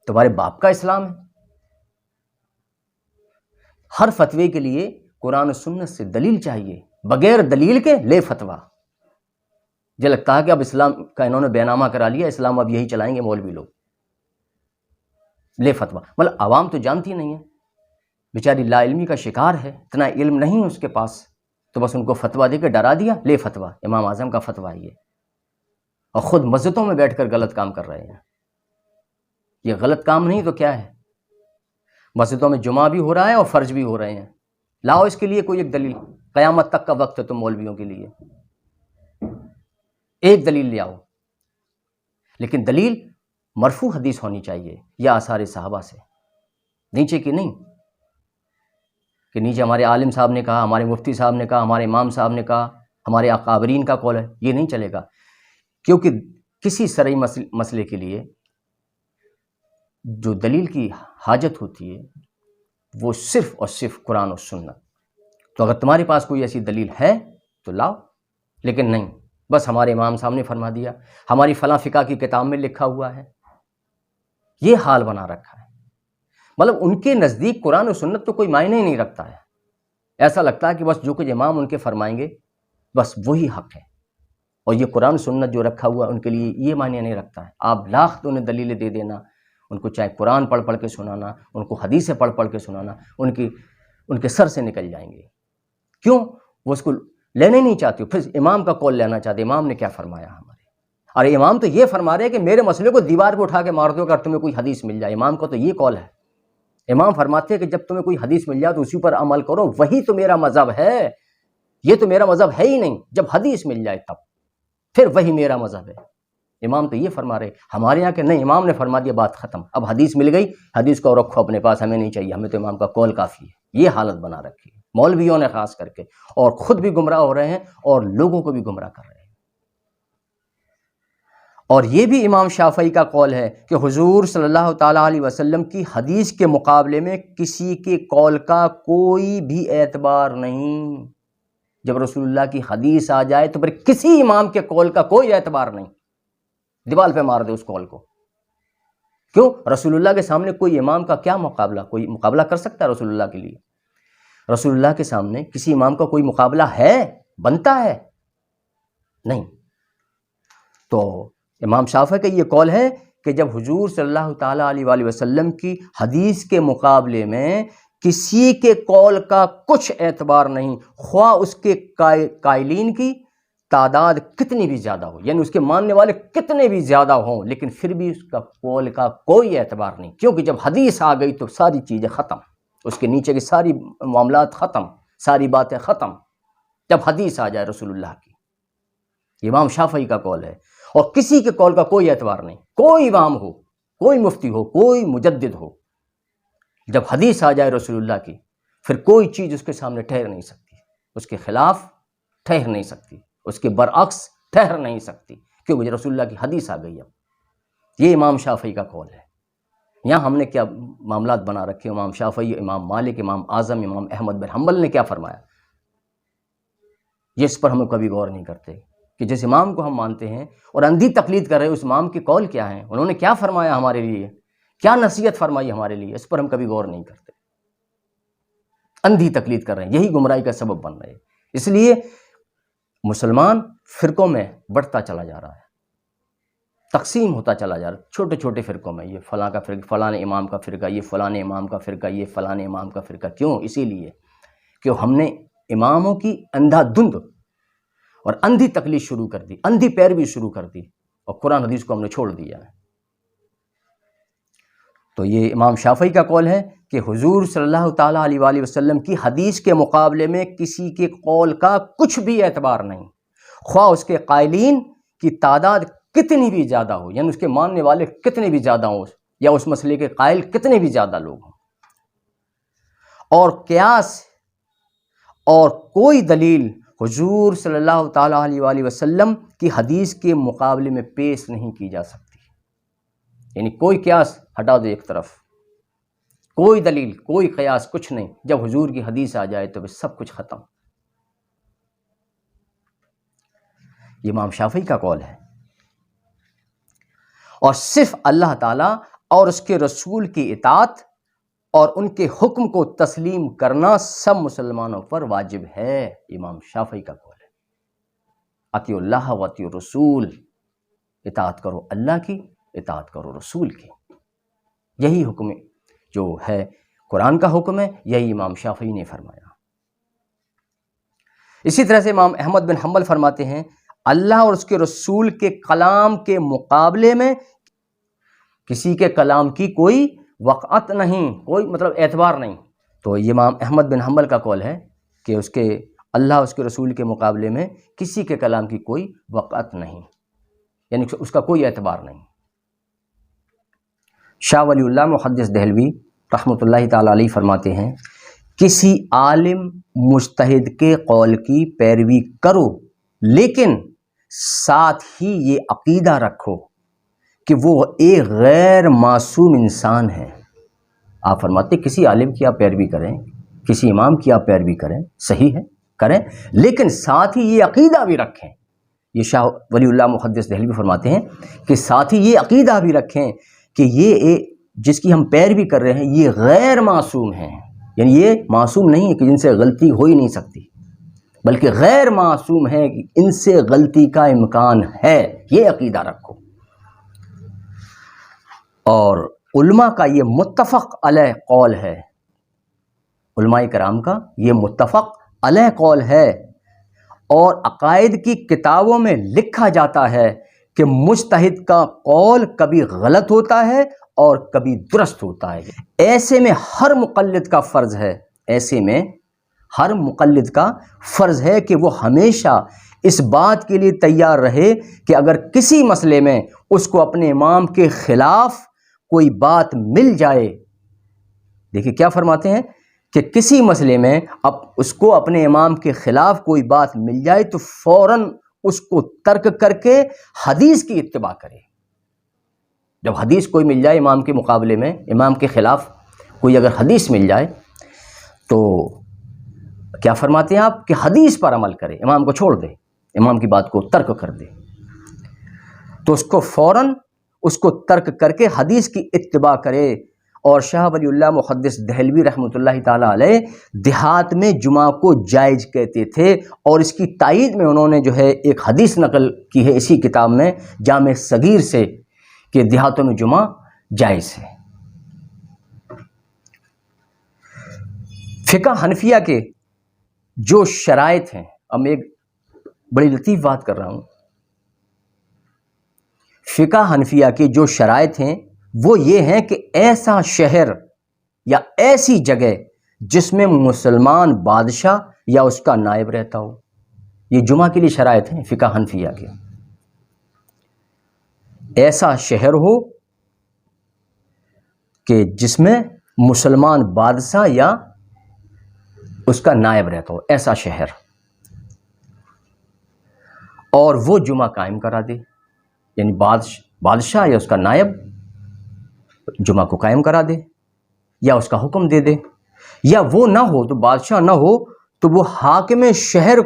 تمہارے باپ کا اسلام ہے. ہر فتوے کے لیے قرآن و سنت سے دلیل چاہیے، بغیر دلیل کے لے فتویٰ. مجھے لگتا ہے کہ اب اسلام کا انہوں نے بے نامہ کرا لیا، اسلام اب یہی چلائیں گے مولوی لوگ، لے فتویٰ. مطلب عوام تو جانتی نہیں ہے، بیچاری لا علمی کا شکار ہے، اتنا علم نہیں اس کے پاس، تو بس ان کو فتویٰ دے کے ڈرا دیا، لے فتویٰ. امام اعظم کا فتویٰ یہ، اور خود مسجدوں میں بیٹھ کر غلط کام کر رہے ہیں. یہ غلط کام نہیں تو کیا ہے؟ مسجدوں میں جمعہ بھی ہو رہا ہے اور فرض بھی ہو رہے ہیں. لاؤ اس کے لیے کوئی ایک دلیل. قیامت تک کا وقت ہے تم مولویوں کے لیے، ایک دلیل لے آؤ. لیکن دلیل مرفوع حدیث ہونی چاہیے یا آثار صحابہ سے، نیچے کی نہیں کہ نیچے ہمارے عالم صاحب نے کہا، ہمارے مفتی صاحب نے کہا، ہمارے امام صاحب نے کہا، ہمارے اکابرین کا قول ہے. یہ نہیں چلے گا، کیونکہ کسی شرعی مسئلے کے لیے جو دلیل کی حاجت ہوتی ہے وہ صرف اور صرف قرآن و سنت. تو اگر تمہارے پاس کوئی ایسی دلیل ہے تو لاؤ، لیکن نہیں بس ہمارے امام صاحب نے فرما دیا، ہماری فلاں فقہ کی کتاب میں لکھا ہوا ہے. یہ حال بنا رکھا ہے. مطلب ان کے نزدیک قرآن و سنت تو کوئی معنی ہی نہیں رکھتا ہے. ایسا لگتا ہے کہ بس جو کچھ امام ان کے فرمائیں گے بس وہی حق ہے، اور یہ قرآن و سنت جو رکھا ہوا ان کے لیے یہ معنی نہیں رکھتا ہے. آپ لاکھ تو انہیں دلیلیں دے دینا، ان کو چاہے قرآن پڑھ پڑھ کے سنانا، ان کو حدیثیں پڑھ پڑھ کے سنانا، ان کے سر سے نکل جائیں گے. کیوں؟ وہ اس کو لینے نہیں چاہتے، پھر امام کا قول لینا چاہتے. امام نے کیا فرمایا ہمارے؟ اور امام تو یہ فرما رہے ہیں کہ میرے مسئلے کو دیوار پہ اٹھا کے مار دو اگر تمہیں کوئی حدیث مل جائے. امام کا تو یہ قول ہے. امام فرماتے ہیں کہ جب تمہیں کوئی حدیث مل جائے تو اسی پر عمل کرو، وہی تو میرا مذہب ہے. یہ تو میرا مذہب ہے ہی نہیں، جب حدیث مل جائے تب پھر وہی میرا مذہب ہے. امام تو یہ فرما رہے. ہمارے یہاں کہ نہیں، امام نے فرما دیا، بات ختم. اب حدیث مل گئی، حدیث کو رکھو اپنے پاس، ہمیں نہیں چاہیے، ہمیں تو امام کا قول کافی ہے. یہ حالت بنا رکھی ہے. مولویوں نے خاص کر کے، اور خود بھی گمراہ ہو رہے ہیں اور لوگوں کو بھی گمراہ کر رہے ہیں۔ اور یہ بھی امام شافعی کا قول ہے کہ حضور صلی اللہ تعالیٰ علیہ وسلم کی حدیث کے مقابلے میں کسی کے قول کا کوئی بھی اعتبار نہیں۔ جب رسول اللہ کی حدیث آ جائے تو پھر کسی امام کے قول کا کوئی اعتبار نہیں، دیوال پہ مار دے اس قول کو۔ کیوں؟ رسول اللہ کے سامنے کوئی امام کا کیا مقابلہ؟ کوئی مقابلہ کر سکتا ہے رسول اللہ کے لیے؟ رسول اللہ کے سامنے کسی امام کا کوئی مقابلہ ہے؟ بنتا ہے؟ نہیں۔ تو امام شافعی کا یہ قول ہے کہ جب حضور صلی اللہ تعالیٰ علیہ وآلہ وسلم کی حدیث کے مقابلے میں کسی کے قول کا کچھ اعتبار نہیں، خواہ اس کے قائلین کی تعداد کتنی بھی زیادہ ہو، یعنی اس کے ماننے والے کتنے بھی زیادہ ہوں، لیکن پھر بھی اس کا قول کا کوئی اعتبار نہیں، کیونکہ جب حدیث آ گئی تو ساری چیزیں ختم، اس کے نیچے کی ساری معاملات ختم، ساری باتیں ختم، جب حدیث آ جائے رسول اللہ کی۔ امام شافعی کا قول ہے، اور کسی کے قول کا کوئی اعتبار نہیں، کوئی امام ہو، کوئی مفتی ہو، کوئی مجدد ہو، جب حدیث آ جائے رسول اللہ کی پھر کوئی چیز اس کے سامنے ٹھہر نہیں سکتی، اس کے خلاف ٹھہر نہیں سکتی، اس کے برعکس ٹھہر نہیں سکتی، کیونکہ رسول اللہ کی حدیث آ گئی۔ اب یہ امام شافعی کا قول ہے۔ یہاں ہم نے کیا معاملات بنا رکھے، امام شافعی، امام مالک، امام اعظم، امام احمد بن حنبل نے کیا فرمایا، یہ اس پر ہم کبھی غور نہیں کرتے کہ جس امام کو ہم مانتے ہیں اور اندھی تقلید کر رہے ہیں، اس امام کے قول کیا ہیں، انہوں نے کیا فرمایا ہمارے لیے، کیا نصیحت فرمائی ہمارے لیے، اس پر ہم کبھی غور نہیں کرتے، اندھی تقلید کر رہے ہیں، یہی گمراہی کا سبب بن رہے ہیں۔ اس لیے مسلمان فرقوں میں بڑھتا چلا جا رہا ہے، تقسیم ہوتا چلا جا رہا ہے، چھوٹے چھوٹے فرقوں میں، یہ فلاں کا فرقہ، فلاں امام کا فرقہ، یہ فلاں امام کا فرقہ، یہ فلاں امام کا فرقہ۔ کیوں؟ اسی لیے کہ ہم نے اماموں کی اندھا دھند اور اندھی تقلید شروع کر دی، اندھی پیروی شروع کر دی، اور قرآن حدیث کو ہم نے چھوڑ دیا ہے۔ تو یہ امام شافعی کا قول ہے کہ حضور صلی اللہ تعالیٰ علیہ وآلہ وسلم کی حدیث کے مقابلے میں کسی کے قول کا کچھ بھی اعتبار نہیں، خواہ اس کے قائلین کی تعداد کتنی بھی زیادہ ہو، یعنی اس کے ماننے والے کتنے بھی زیادہ ہوں، یا اس مسئلے کے قائل کتنے بھی زیادہ لوگ ہوں۔ اور قیاس اور کوئی دلیل حضور صلی اللہ تعالیٰ علیہ وآلہ وسلم کی حدیث کے مقابلے میں پیش نہیں کی جا سکتی، یعنی کوئی قیاس ہٹا دو ایک طرف، کوئی دلیل، کوئی قیاس، کچھ نہیں، جب حضور کی حدیث آ جائے تو پھر سب کچھ ختم۔ یہ امام شافعی کا قول ہے۔ اور صرف اللہ تعالیٰ اور اس کے رسول کی اطاعت اور ان کے حکم کو تسلیم کرنا سب مسلمانوں پر واجب ہے، امام شافعی کا قول ہے۔ اطیعوا اللہ و اطیعوا الرسول، اطاعت کرو اللہ کی، اطاعت کرو رسول کی، یہی حکم جو ہے قرآن کا حکم ہے، یہی امام شافعی نے فرمایا۔ اسی طرح سے امام احمد بن حنبل فرماتے ہیں اللہ اور اس کے رسول کے کلام کے مقابلے میں کسی کے کلام کی کوئی وقعت نہیں، کوئی مطلب اعتبار نہیں۔ تو یہ امام احمد بن حنبل کا قول ہے کہ اس کے اللہ اس کے رسول کے مقابلے میں کسی کے کلام کی کوئی وقعت نہیں، یعنی اس کا کوئی اعتبار نہیں۔ شاہ ولی اللہ محدث دہلوی رحمۃ اللہ تعالی علیہ فرماتے ہیں کسی عالم مجتہد کے قول کی پیروی کرو، لیکن ساتھ ہی یہ عقیدہ رکھو کہ وہ ایک غیر معصوم انسان ہے۔ آپ فرماتے کسی عالم کی آپ پیروی کریں، کسی امام کی آپ پیروی کریں، صحیح ہے، کریں، لیکن ساتھ ہی یہ عقیدہ بھی رکھیں۔ یہ شاہ ولی اللہ محدث دہلوی فرماتے ہیں کہ ساتھ ہی یہ عقیدہ بھی رکھیں کہ یہ جس کی ہم پیروی کر رہے ہیں یہ غیر معصوم ہیں، یعنی یہ معصوم نہیں ہے کہ جن سے غلطی ہو ہی نہیں سکتی، بلکہ غیر معصوم ہے کہ ان سے غلطی کا امکان ہے، یہ عقیدہ رکھو۔ اور علماء کا یہ متفق علیہ قول ہے، علماء کرام کا یہ متفق علیہ قول ہے، اور عقائد کی کتابوں میں لکھا جاتا ہے کہ مجتہد کا قول کبھی غلط ہوتا ہے اور کبھی درست ہوتا ہے۔ ایسے میں ہر مقلد کا فرض ہے، ایسے میں ہر مقلد کا فرض ہے کہ وہ ہمیشہ اس بات کے لیے تیار رہے کہ اگر کسی مسئلے میں اس کو اپنے امام کے خلاف کوئی بات مل جائے، دیکھیے کیا فرماتے ہیں کہ کسی مسئلے میں اب اس کو اپنے امام کے خلاف کوئی بات مل جائے تو فوراً اس کو ترک کر کے حدیث کی اتباع کرے. جب حدیث کوئی مل جائے امام کے مقابلے میں، امام کے خلاف کوئی اگر حدیث مل جائے تو کیا فرماتے ہیں آپ کہ حدیث پر عمل کرے، امام کو چھوڑ دے، امام کی بات کو ترک کر دے. تو اس کو فوراً اس کو ترک کر کے حدیث کی اتباع کرے. اور شاہ ولی اللہ محدث دہلوی رحمۃ اللہ تعالیٰ علیہ دیہات میں جمعہ کو جائز کہتے تھے، اور اس کی تائید میں انہوں نے جو ہے ایک حدیث نقل کی ہے اسی کتاب میں جامع صغیر سے کہ دیہاتوں میں جمعہ جائز ہے. فقہ حنفیہ کے جو شرائط ہیں، اب میں ایک بڑی لطیف بات کر رہا ہوں، فقہ حنفیہ کی جو شرائط ہیں وہ یہ ہیں کہ ایسا شہر یا ایسی جگہ جس میں مسلمان بادشاہ یا اس کا نائب رہتا ہو. یہ جمعہ کے لیے شرائط ہیں فقہ حنفیہ کے. ایسا شہر ہو کہ جس میں مسلمان بادشاہ یا اس کا نائب رہتا ہو، ایسا شہر، اور وہ جمعہ قائم کرا دے. یعنی بادشاہ یا اس کا نائب جمعہ کو قائم کرا دے یا اس کا حکم دے دے. یا وہ نہ ہو تو بادشاہ نہ ہو تو وہ حاکم شہر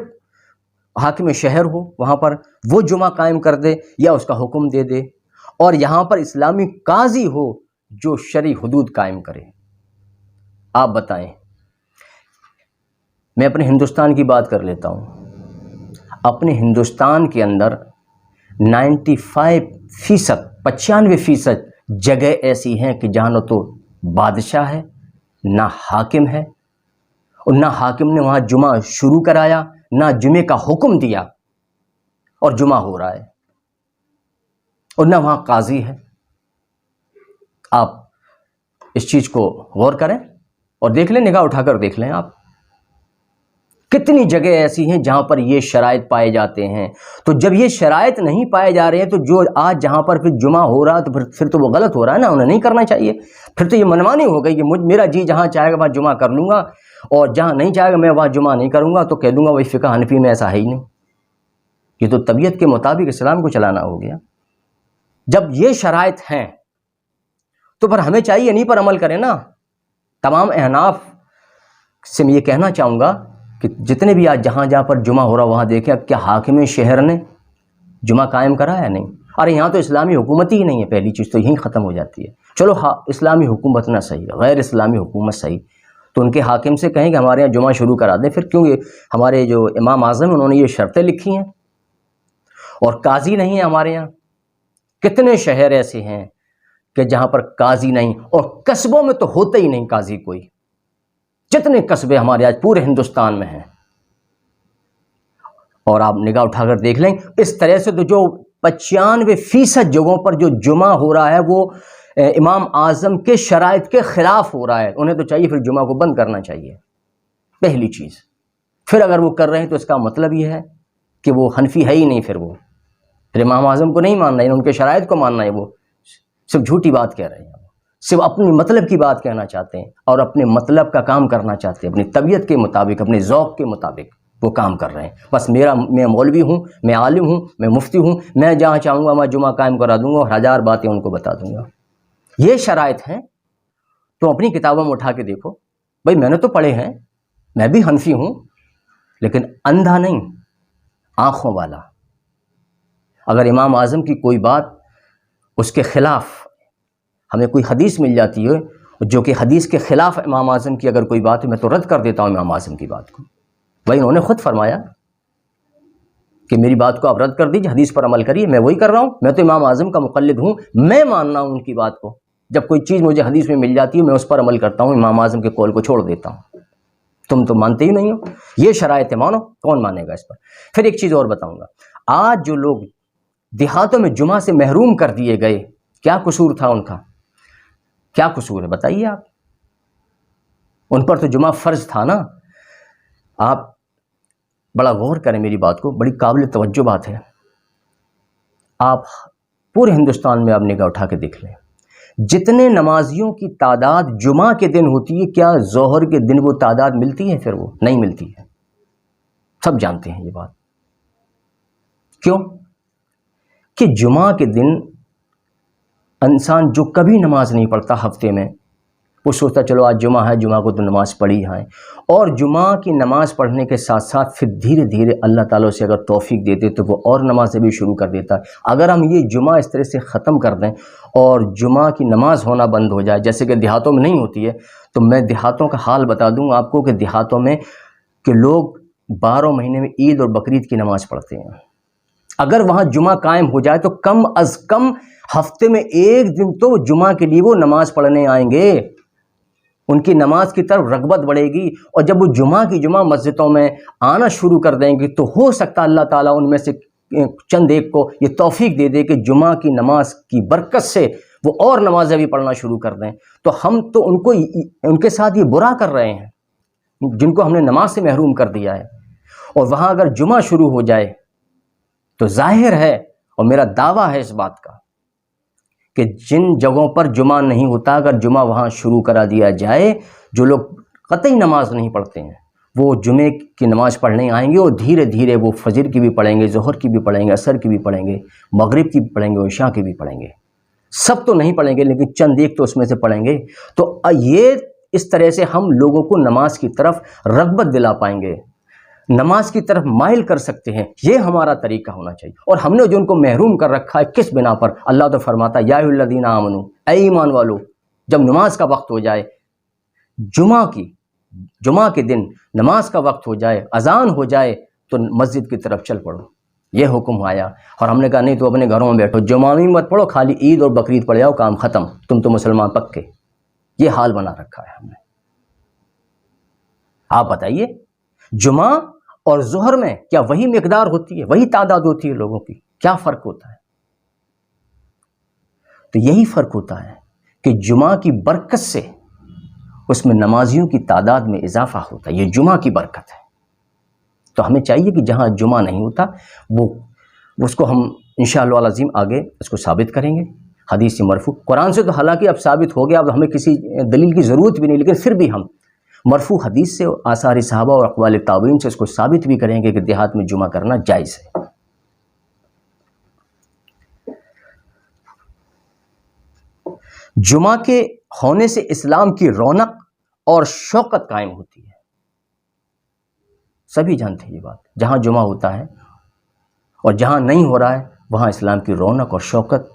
ہو، وہاں پر وہ جمعہ قائم کر دے یا اس کا حکم دے دے. اور یہاں پر اسلامی قاضی ہو جو شرعی حدود قائم کرے. آپ بتائیں، میں اپنے ہندوستان کی بات کر لیتا ہوں. اپنے ہندوستان کے اندر 95% جگہ ایسی ہیں کہ جہاں نہ تو بادشاہ ہے، نہ حاکم ہے، اور نہ حاکم نے وہاں جمعہ شروع کرایا، نہ جمعے کا حکم دیا، اور جمعہ ہو رہا ہے، اور نہ وہاں قاضی ہے. آپ اس چیز کو غور کریں اور دیکھ لیں، نگاہ اٹھا کر دیکھ لیں آپ. کتنی جگہ ایسی ہیں جہاں پر یہ شرائط پائے جاتے ہیں. تو جب یہ شرائط نہیں پائے جا رہے ہیں تو جو آج جہاں پر پھر جمعہ ہو رہا تو پھر تو وہ غلط ہو رہا ہے نا، انہیں نہیں کرنا چاہیے. پھر تو یہ منمانی ہو گئی کہ میرا جی جہاں چاہے گا وہاں جمعہ کر لوں گا، اور جہاں نہیں چاہے گا میں وہاں جمعہ نہیں کروں گا. تو کہہ دوں گا وہی فقہ حنفی میں ایسا ہے ہی نہیں. یہ تو طبیعت کے مطابق اسلام کو چلانا ہو گیا. جب یہ شرائط ہیں تو پھر ہمیں چاہیے انہیں پر عمل کریں نا. تمام احناف سے میں یہ کہنا چاہوں گا کہ جتنے بھی آج جہاں پر جمعہ ہو رہا وہاں دیکھیں اب کیا حاکم شہر نے جمعہ قائم کرا ہے؟ نہیں. ارے یہاں تو اسلامی حکومت ہی نہیں ہے. پہلی چیز تو یہیں ختم ہو جاتی ہے. چلو اسلامی حکومت نہ صحیح، غیر اسلامی حکومت صحیح، تو ان کے حاکم سے کہیں کہ ہمارے یہاں جمعہ شروع کرا دیں. پھر کیونکہ ہمارے جو امام اعظم انہوں نے یہ شرطیں لکھی ہیں، اور قاضی نہیں ہے ہمارے یہاں. کتنے شہر ایسے ہیں کہ جہاں پر قاضی نہیں، اور قصبوں میں تو ہوتا ہی نہیں قاضی کوئی. جتنے قصبے ہمارے آج پورے ہندوستان میں ہیں، اور آپ نگاہ اٹھا کر دیکھ لیں اس طرح سے، تو جو 95% جگہوں پر جو جمعہ ہو رہا ہے وہ امام اعظم کے شرائط کے خلاف ہو رہا ہے. انہیں تو چاہیے پھر جمعہ کو بند کرنا چاہیے، پہلی چیز. پھر اگر وہ کر رہے ہیں تو اس کا مطلب یہ ہے کہ وہ حنفی ہے ہی نہیں. پھر امام اعظم کو نہیں ماننا ہے، ان کے شرائط کو ماننا ہے. وہ صرف جھوٹی بات کہہ رہے ہیں، صرف اپنی مطلب کی بات کہنا چاہتے ہیں اور اپنے مطلب کا کام کرنا چاہتے ہیں. اپنی طبیعت کے مطابق، اپنے ذوق کے مطابق وہ کام کر رہے ہیں. بس میں مولوی ہوں، میں عالم ہوں، میں مفتی ہوں، میں جہاں چاہوں گا میں جمعہ قائم کرا دوں گا اور 1000 باتیں ان کو بتا دوں گا. یہ شرائط ہیں. تو اپنی کتابوں میں اٹھا کے دیکھو. بھائی میں نے تو پڑھے ہیں، میں بھی حنفی ہوں، لیکن اندھا نہیں، آنکھوں والا. اگر امام اعظم کی کوئی بات اس کے خلاف ہمیں کوئی حدیث مل جاتی ہے جو کہ حدیث کے خلاف امام اعظم کی اگر کوئی بات ہے، میں تو رد کر دیتا ہوں امام اعظم کی بات کو. بھائی انہوں نے خود فرمایا کہ میری بات کو آپ رد کر دیجیے، حدیث پر عمل کریے. میں وہی کر رہا ہوں، میں تو امام اعظم کا مقلد ہوں، میں ماننا ہوں ان کی بات کو. جب کوئی چیز مجھے حدیث میں مل جاتی ہے میں اس پر عمل کرتا ہوں، امام اعظم کے قول کو چھوڑ دیتا ہوں. تم تو مانتے ہی نہیں ہو. یہ شرائط ہے، مانو. کون مانے گا اس پر؟ پھر ایک چیز اور بتاؤں گا. آج جو لوگ دیہاتوں میں جمعہ سے محروم کر دیے گئے، کیا قصور تھا ان کا؟ کیا قصور ہے بتائیے آپ. ان پر تو جمعہ فرض تھا نا. آپ بڑا غور کریں میری بات کو، بڑی قابل توجہ بات ہے. آپ پورے ہندوستان میں آپ نگاہ اٹھا کے دیکھ لیں، جتنے نمازیوں کی تعداد جمعہ کے دن ہوتی ہے، کیا ظہر کے دن وہ تعداد ملتی ہے؟ پھر وہ نہیں ملتی ہے، سب جانتے ہیں یہ بات۔ کیوں؟ کہ جمعہ کے دن انسان جو کبھی نماز نہیں پڑھتا ہفتے میں، وہ سوچتا چلو آج جمعہ ہے، جمعہ کو تو نماز پڑھی ہے، اور جمعہ کی نماز پڑھنے کے ساتھ ساتھ پھر دھیرے دھیرے اللہ تعالیٰ سے اگر توفیق دیتے تو وہ اور نمازیں بھی شروع کر دیتا ہے۔ اگر ہم یہ جمعہ اس طرح سے ختم کر دیں اور جمعہ کی نماز ہونا بند ہو جائے، جیسے کہ دیہاتوں میں نہیں ہوتی ہے، تو میں دیہاتوں کا حال بتا دوں آپ کو کہ دیہاتوں میں کہ لوگ 12 مہینے میں عید اور بقرعید کی نماز پڑھتے ہیں۔ اگر وہاں جمعہ قائم ہو جائے تو کم از کم ہفتے میں ایک دن تو جمعہ کے لیے وہ نماز پڑھنے آئیں گے، ان کی نماز کی طرف رغبت بڑھے گی، اور جب وہ جمعہ کی جمعہ مسجدوں میں آنا شروع کر دیں گے تو ہو سکتا اللہ تعالیٰ ان میں سے چند ایک کو یہ توفیق دے دے کہ جمعہ کی نماز کی برکت سے وہ اور نمازیں بھی پڑھنا شروع کر دیں۔ تو ہم تو ان کے ساتھ یہ برا کر رہے ہیں جن کو ہم نے نماز سے محروم کر دیا ہے۔ اور وہاں اگر جمعہ شروع ہو جائے تو ظاہر ہے، اور میرا دعویٰ ہے اس بات کا، کہ جن جگہوں پر جمعہ نہیں ہوتا اگر جمعہ وہاں شروع کرا دیا جائے، جو لوگ قطعی نماز نہیں پڑھتے ہیں وہ جمعے کی نماز پڑھنے آئیں گے، اور دھیرے دھیرے وہ فجر کی بھی پڑھیں گے، ظہر کی بھی پڑھیں گے، عصر کی بھی پڑھیں گے، مغرب کی بھی پڑھیں گے، عشاء کی بھی پڑھیں گے۔ سب تو نہیں پڑھیں گے لیکن چند ایک تو اس میں سے پڑھیں گے۔ تو یہ اس طرح سے ہم لوگوں کو نماز کی طرف رغبت دلا پائیں گے، نماز کی طرف مائل کر سکتے ہیں۔ یہ ہمارا طریقہ ہونا چاہیے۔ اور ہم نے جو ان کو محروم کر رکھا ہے کس بنا پر؟ اللہ تو فرماتا ہے یا ایھا الذین آمنو، اے ایمان والو، جب نماز کا وقت ہو جائے، جمعہ کے دن نماز کا وقت ہو جائے، اذان ہو جائے تو مسجد کی طرف چل پڑو۔ یہ حکم آیا، اور ہم نے کہا نہیں تو اپنے گھروں میں بیٹھو، جمعہ میں مت پڑھو، خالی عید اور بقرعید پڑھ جاؤ، کام ختم، تم تو مسلمان پکے۔ یہ حال بنا رکھا ہے ہم نے۔ آپ بتائیے، جمعہ اور ظہر میں کیا وہی مقدار ہوتی ہے، وہی تعداد ہوتی ہے لوگوں کی؟ کیا فرق ہوتا ہے؟ تو یہی فرق ہوتا ہے کہ جمعہ کی برکت سے اس میں نمازیوں کی تعداد میں اضافہ ہوتا ہے، یہ جمعہ کی برکت ہے۔ تو ہمیں چاہیے کہ جہاں جمعہ نہیں ہوتا وہ اس کو ہم انشاءاللہ العظیم آگے اس کو ثابت کریں گے حدیث مرفوع۔ قرآن سے تو حالانکہ اب ثابت ہو گیا، اب ہمیں کسی دلیل کی ضرورت بھی نہیں، لیکن پھر بھی ہم مرفوع حدیث سے، آثار صحابہ اور اقوال تابعین سے اس کو ثابت بھی کریں گے کہ دیہات میں جمعہ کرنا جائز ہے۔ جمعہ کے ہونے سے اسلام کی رونق اور شوکت قائم ہوتی ہے، سبھی جانتے ہیں یہ بات۔ جہاں جمعہ ہوتا ہے اور جہاں نہیں ہو رہا ہے وہاں اسلام کی رونق اور شوکت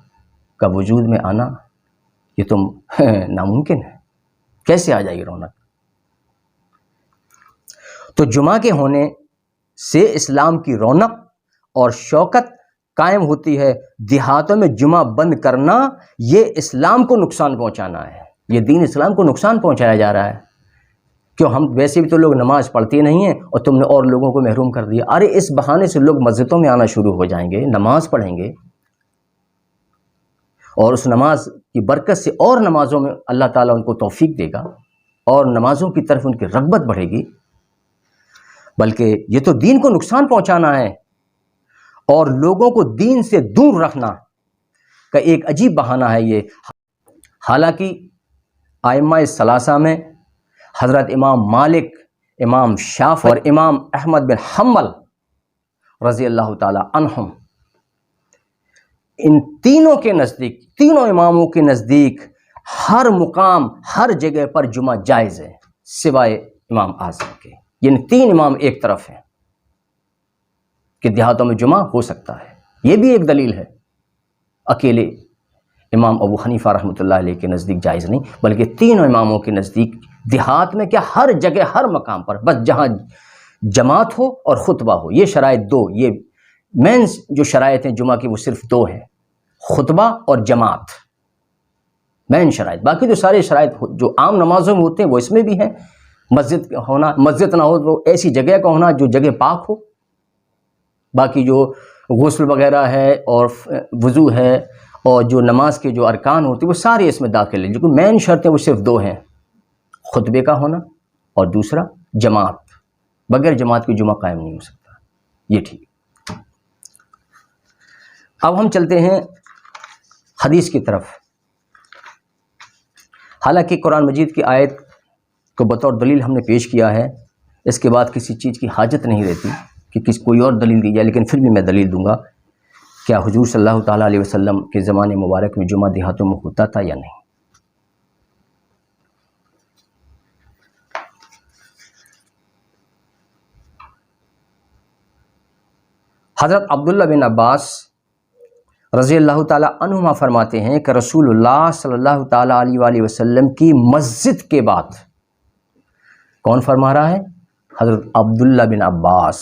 کا وجود میں آنا یہ تو ناممکن ہے۔ کیسے آ جائے گی رونق؟ تو جمعہ کے ہونے سے اسلام کی رونق اور شوکت قائم ہوتی ہے۔ دیہاتوں میں جمعہ بند کرنا یہ اسلام کو نقصان پہنچانا ہے، یہ دین اسلام کو نقصان پہنچایا جا رہا ہے۔ کیوں؟ ہم ویسے بھی تو لوگ نماز پڑھتے نہیں ہیں اور تم نے اور لوگوں کو محروم کر دیا۔ ارے اس بہانے سے لوگ مسجدوں میں آنا شروع ہو جائیں گے، نماز پڑھیں گے، اور اس نماز کی برکت سے اور نمازوں میں اللہ تعالیٰ ان کو توفیق دے گا اور نمازوں کی طرف ان کی رغبت بڑھے گی۔ بلکہ یہ تو دین کو نقصان پہنچانا ہے اور لوگوں کو دین سے دور رکھنا کا ایک عجیب بہانہ ہے یہ۔ حالانکہ ائمہ ثلاثہ میں حضرت امام مالک، امام شافعی اور امام احمد بن حنبل رضی اللہ تعالی عنہم، ان تینوں کے نزدیک، تینوں اماموں کے نزدیک ہر مقام، ہر جگہ پر جمعہ جائز ہے سوائے امام اعظم کے۔ یعنی تین امام ایک طرف ہیں کہ دیہاتوں میں جمعہ ہو سکتا ہے، یہ بھی ایک دلیل ہے۔ اکیلے امام ابو حنیفہ رحمۃ اللہ علیہ کے نزدیک جائز نہیں، بلکہ تینوں اماموں کے نزدیک دیہات میں کیا ہر جگہ ہر مقام پر، بس جہاں جماعت ہو اور خطبہ ہو، یہ شرائط دو، یہ مین جو شرائط ہیں جمعہ کی وہ صرف دو ہیں، خطبہ اور جماعت، مین شرائط۔ باقی جو سارے شرائط جو عام نمازوں میں ہوتے ہیں وہ اس میں بھی ہیں۔ مسجد ہونا، مسجد نہ ہو تو ایسی جگہ کا ہونا جو جگہ پاک ہو، باقی جو غسل وغیرہ ہے اور وضو ہے اور جو نماز کے جو ارکان ہوتے ہیں وہ سارے اس میں داخل ہیں، لیکن مین شرطیں وہ صرف دو ہیں، خطبے کا ہونا اور دوسرا جماعت۔ بغیر جماعت کی جمعہ قائم نہیں ہو سکتا، یہ ٹھیک۔ اب ہم چلتے ہیں حدیث کی طرف۔ حالانکہ قرآن مجید کی آیت کو بطور دلیل ہم نے پیش کیا ہے، اس کے بعد کسی چیز کی حاجت نہیں رہتی کہ کوئی اور دلیل دی جائے، لیکن پھر بھی میں دلیل دوں گا. کیا حضور صلی اللہ تعالیٰ علیہ وسلم کے زمانے مبارک میں جمعہ دیہاتوں میں ہوتا تھا یا نہیں؟ حضرت عبداللہ بن عباس رضی اللہ تعالیٰ عنہما فرماتے ہیں کہ رسول اللہ صلی اللہ تعالیٰ علیہ وآلہ وسلم کی مسجد کے بعد، کون فرما رہا ہے؟ حضرت عبداللہ بن عباس.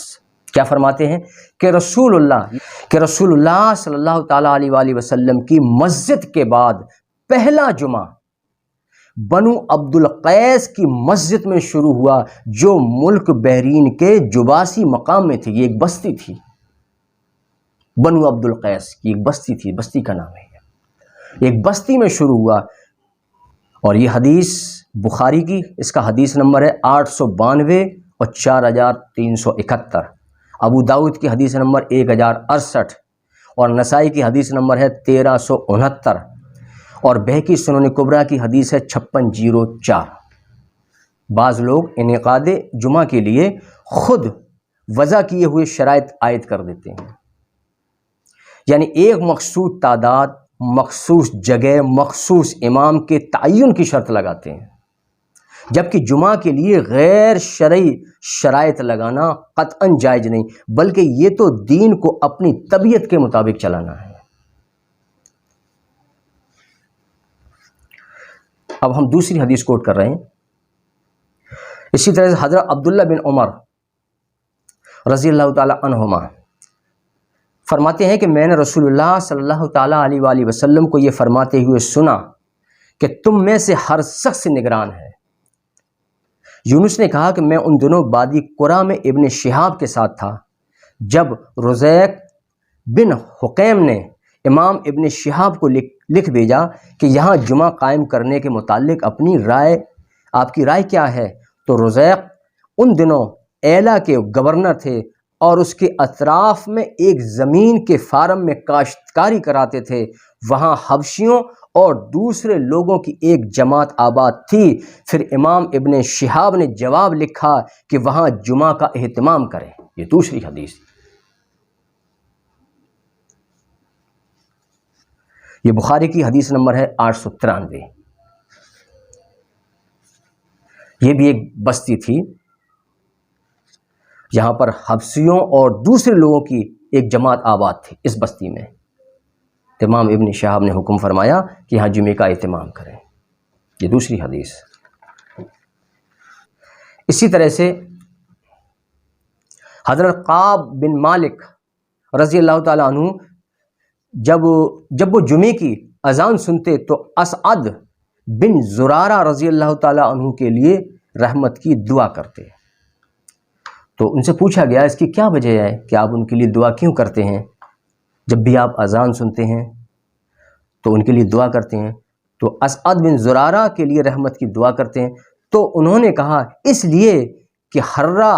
کیا فرماتے ہیں؟ کہ رسول اللہ صلی اللہ تعالیٰ علیہ وآلہ وسلم کی مسجد کے بعد پہلا جمعہ بنو عبد القیس کی مسجد میں شروع ہوا، جو ملک بحرین کے جباسی مقام میں تھی. یہ ایک بستی تھی، بنو عبد القیس کی ایک بستی تھی، بستی کا نام ہے. ایک بستی میں شروع ہوا، اور یہ حدیث بخاری کی، اس کا حدیث نمبر ہے 892 اور 4371. ابو داؤد کی حدیث نمبر 1068 اور نسائی کی حدیث نمبر ہے 1369 اور بہقی سنن کبریٰ کی حدیث ہے 5604. بعض لوگ انعقاد جمعہ کے لیے خود وضع کیے ہوئے شرائط عائد کر دیتے ہیں، یعنی ایک مخصوص تعداد، مخصوص جگہ، مخصوص امام کے تعین کی شرط لگاتے ہیں، جبکہ جمعہ کے لیے غیر شرعی شرائط لگانا قطعاً جائز نہیں، بلکہ یہ تو دین کو اپنی طبیعت کے مطابق چلانا ہے. اب ہم دوسری حدیث کوٹ کر رہے ہیں. اسی طرح سے حضرت عبداللہ بن عمر رضی اللہ تعالی عنہما فرماتے ہیں کہ میں نے رسول اللہ صلی اللہ تعالیٰ علیہ وآلہ وسلم کو یہ فرماتے ہوئے سنا کہ تم میں سے ہر شخص نگران ہے. یونس نے کہا کہ میں ان دنوں وادی قرا میں ابن شہاب کے ساتھ تھا جب رزیق بن حکیم نے امام ابن شہاب کو لکھ بھیجا کہ یہاں جمعہ قائم کرنے کے متعلق آپ کی رائے کیا ہے. تو رزیق ان دنوں ایلا کے گورنر تھے اور اس کے اطراف میں ایک زمین کے فارم میں کاشتکاری کراتے تھے. وہاں حبشیوں اور دوسرے لوگوں کی ایک جماعت آباد تھی. پھر امام ابن شہاب نے جواب لکھا کہ وہاں جمعہ کا اہتمام کریں. یہ دوسری حدیث. یہ بخاری کی حدیث نمبر ہے 893. یہ بھی ایک بستی تھی، یہاں پر حبشیوں اور دوسرے لوگوں کی ایک جماعت آباد تھی. اس بستی میں امام ابن شہاب نے حکم فرمایا کہ یہاں جمعے کا اہتمام کریں. یہ دوسری حدیث. اسی طرح سے حضرت قعب بن مالک رضی اللہ تعالیٰ عنہ جب وہ جمعے کی اذان سنتے تو اسعد بن زرارہ رضی اللہ تعالیٰ عنہ کے لیے رحمت کی دعا کرتے. تو ان سے پوچھا گیا اس کی کیا وجہ ہے کہ آپ ان کے لیے دعا کیوں کرتے ہیں؟ جب بھی آپ اذان سنتے ہیں تو ان کے لیے دعا کرتے ہیں. تو اسعد بن زرارہ کے لیے رحمت کی دعا کرتے ہیں. تو انہوں نے کہا اس لیے کہ حرہ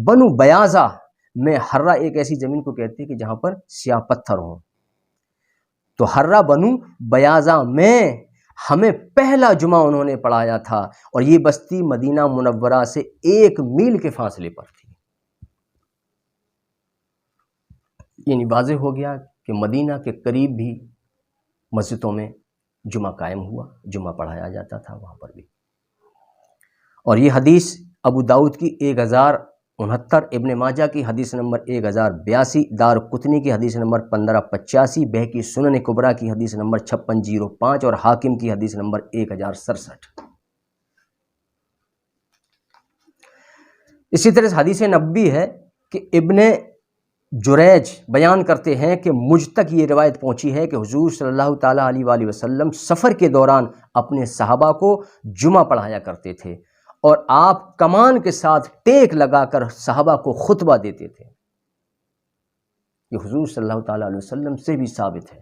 بنو بیاضہ میں، حرہ ایک ایسی زمین کو کہتے ہیں کہ جہاں پر سیاہ پتھر ہوں، تو حرہ بنو بیاضہ میں ہمیں پہلا جمعہ انہوں نے پڑھایا تھا، اور یہ بستی مدینہ منورہ سے 1 میل کے فاصلے پر تھی. یعنی واضح ہو گیا کہ مدینہ کے قریب بھی مسجدوں میں جمعہ قائم ہوا، جمعہ پڑھایا جاتا تھا وہاں پر بھی. اور یہ حدیث ابو داؤد کی 1069، ابن ماجہ کی حدیث نمبر 1082، دار قطنی کی حدیث نمبر 1585، بہقی سنن کبریٰ کی حدیث نمبر 5605 اور حاکم کی حدیث نمبر 1067. اسی طرح حدیث نبوی ہے کہ ابن جریج بیان کرتے ہیں کہ مجھ تک یہ روایت پہنچی ہے کہ حضور صلی اللہ تعالیٰ علیہ وآلہ وسلم سفر کے دوران اپنے صحابہ کو جمعہ پڑھایا کرتے تھے، اور آپ کمان کے ساتھ ٹیک لگا کر صحابہ کو خطبہ دیتے تھے. یہ حضور صلی اللہ تعالیٰ علیہ وسلم سے بھی ثابت ہے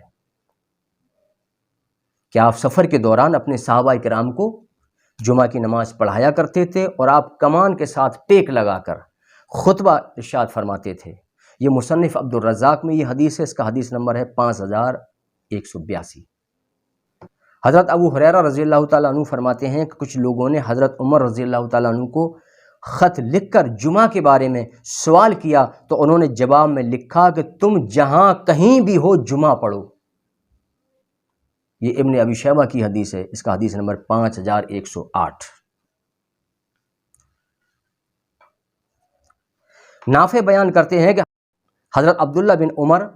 کہ آپ سفر کے دوران اپنے صحابہ کرام کو جمعہ کی نماز پڑھایا کرتے تھے، اور آپ کمان کے ساتھ ٹیک لگا کر خطبہ ارشاد فرماتے تھے. یہ مصنف عبد الرزاق میں یہ حدیث ہے، اس کا حدیث نمبر ہے 5182. حضرت ابو ہریرہ رضی اللہ تعالیٰ عنہ فرماتے ہیں کہ کچھ لوگوں نے حضرت عمر رضی اللہ تعالیٰ عنہ کو خط لکھ کر جمعہ کے بارے میں سوال کیا تو انہوں نے جواب میں لکھا کہ تم جہاں کہیں بھی ہو جمعہ پڑھو۔ یہ ابن ابی شیبہ کی حدیث ہے، اس کا حدیث نمبر 5108۔ نافع بیان کرتے ہیں کہ حضرت عبداللہ بن عمر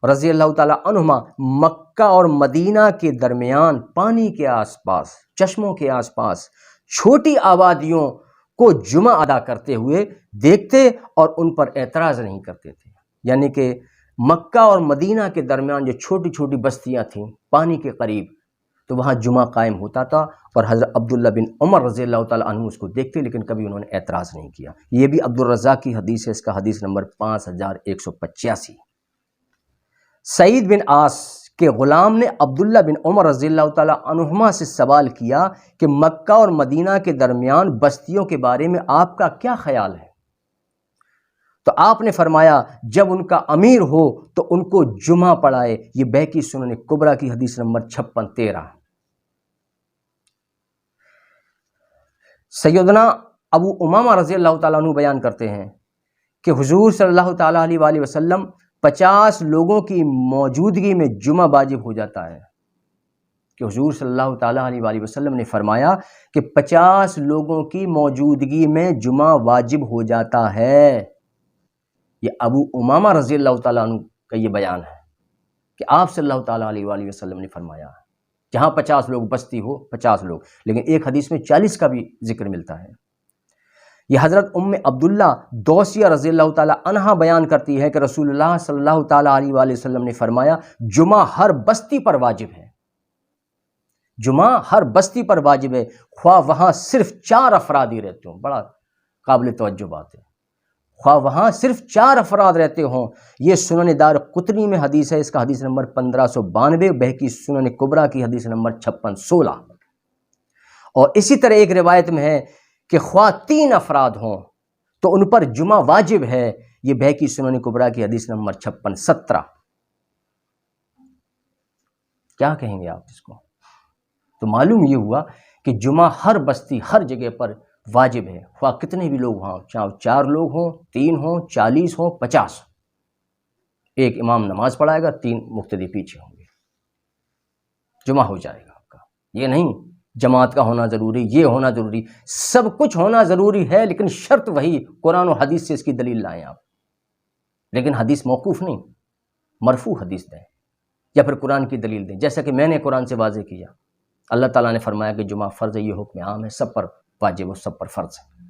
رضی اللہ تعالیٰ عنہما مکہ اور مدینہ کے درمیان پانی کے آس پاس، چشموں کے آس پاس چھوٹی آبادیوں کو جمعہ ادا کرتے ہوئے دیکھتے اور ان پر اعتراض نہیں کرتے تھے۔ یعنی کہ مکہ اور مدینہ کے درمیان جو چھوٹی چھوٹی بستیاں تھیں پانی کے قریب، تو وہاں جمعہ قائم ہوتا تھا اور حضرت عبداللہ بن عمر رضی اللہ تعالیٰ عنہ اس کو دیکھتے، لیکن کبھی انہوں نے اعتراض نہیں کیا۔ یہ بھی عبدالرزاق کی حدیث ہے، اس کا حدیث نمبر 5185۔ سعید بن عاص کے غلام نے عبداللہ بن عمر رضی اللہ تعالیٰ عنہما سے سوال کیا کہ مکہ اور مدینہ کے درمیان بستیوں کے بارے میں آپ کا کیا خیال ہے؟ تو آپ نے فرمایا جب ان کا امیر ہو تو ان کو جمعہ پڑھائے۔ یہ بیہقی سنن کبریٰ کی حدیث نمبر 5613۔ سیدنا ابو امامہ رضی اللہ تعالیٰ عنہ بیان کرتے ہیں کہ حضور صلی اللہ تعالیٰ علیہ وآلہ وسلم 50 لوگوں کی موجودگی میں جمعہ واجب ہو جاتا ہے، کہ حضور صلی اللہ تعالیٰ علیہ وآلہ وسلم نے فرمایا کہ 50 لوگوں کی موجودگی میں جمعہ واجب ہو جاتا ہے۔ یہ ابو امامہ رضی اللہ تعالیٰ عنہ کا یہ بیان ہے کہ آپ صلی اللہ تعالیٰ علیہ وآلہ وسلم نے فرمایا جہاں 50 لوگ بستی ہو 50 لوگ، لیکن ایک حدیث میں 40 کا بھی ذکر ملتا ہے۔ یہ حضرت ام عبداللہ دوسیہ رضی اللہ تعالیٰ عنہا بیان کرتی ہے کہ رسول اللہ صلی اللہ تعالیٰ علیہ وآلہ وسلم نے فرمایا جمعہ ہر بستی پر واجب ہے، جمعہ ہر بستی پر واجب ہے، خواہ وہاں صرف 4 افراد ہی رہتے ہوں۔ بڑا قابل توجہ بات ہے، خواہ وہاں صرف 4 افراد رہتے ہوں۔ یہ سنن دار قطنی میں حدیث ہے، اس کا حدیث نمبر 1592، بیہقی سنن کبریٰ کی حدیث نمبر 5616۔ اور اسی طرح ایک روایت میں ہے کہ خواہ 3 افراد ہوں تو ان پر جمعہ واجب ہے، یہ بیہقی سنن کبریٰ کی حدیث نمبر 5617۔ کیا کہیں گے آپ اس کو؟ تو معلوم یہ ہوا کہ جمعہ ہر بستی ہر جگہ پر واجب ہے، خواہ کتنے بھی لوگ ہوں، چاہے 4 لوگ ہوں، 3 ہوں، 40 ہوں، 50، ایک امام نماز پڑھائے گا، 3 مقتدی پیچھے ہوں گے، جمعہ ہو جائے گا آپ کا۔ یہ نہیں جماعت کا ہونا ضروری، یہ ہونا ضروری، سب کچھ ہونا ضروری ہے، لیکن شرط وہی قرآن و حدیث سے اس کی دلیل لائیں آپ، لیکن حدیث موقوف نہیں، مرفوع حدیث دیں یا پھر قرآن کی دلیل دیں، جیسا کہ میں نے قرآن سے واضح کیا۔ اللہ تعالیٰ نے فرمایا کہ جمعہ فرض ہے، یہ حکم عام ہے، سب پر واجب و سب پر فرض ہے۔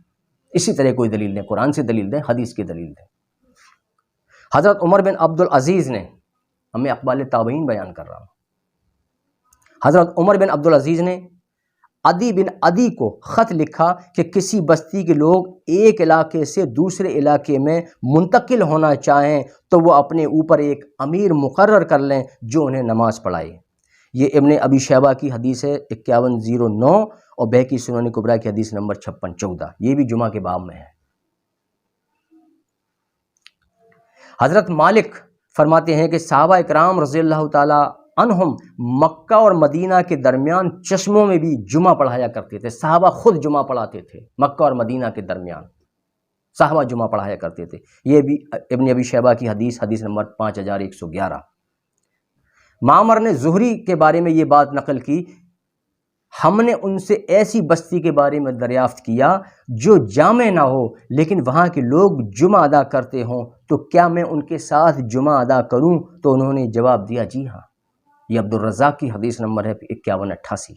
اسی طرح کوئی دلیل دیں، قرآن سے دلیل دیں، حدیث کی دلیل دیں۔ حضرت عمر بن عبدالعزیز نے، ہمیں اقوال تابعین بیان کر رہا ہوں، حضرت عمر بن عبدالعزیز نے عدی بن عدی کو خط لکھا کہ کسی بستی کے لوگ ایک علاقے سے دوسرے علاقے میں منتقل ہونا چاہیں تو وہ اپنے اوپر ایک امیر مقرر کر لیں جو انہیں نماز پڑھائے۔ یہ ابن ابی شیبہ کی حدیث ہے 5109 اور بیہقی سنن کبریٰ کی حدیث نمبر 5614، یہ بھی جمعہ کے باب میں ہے۔ حضرت مالک فرماتے ہیں کہ صحابہ اکرام رضی اللہ تعالیٰ عنہم مکہ اور مدینہ کے درمیان چشموں میں بھی جمعہ پڑھایا کرتے تھے۔ صحابہ خود جمعہ پڑھاتے تھے، مکہ اور مدینہ کے درمیان صحابہ جمعہ پڑھایا کرتے تھے۔ یہ بھی ابن ابی شیبہ کی حدیث، حدیث نمبر 5111۔ معمر نے زہری کے بارے میں یہ بات نقل کی، ہم نے ان سے ایسی بستی کے بارے میں دریافت کیا جو جامع نہ ہو لیکن وہاں کے لوگ جمعہ ادا کرتے ہوں، تو کیا میں ان کے ساتھ جمعہ ادا کروں؟ تو انہوں نے جواب دیا جی ہاں۔ یہ عبدالرزاق کی حدیث نمبر ہے 5188۔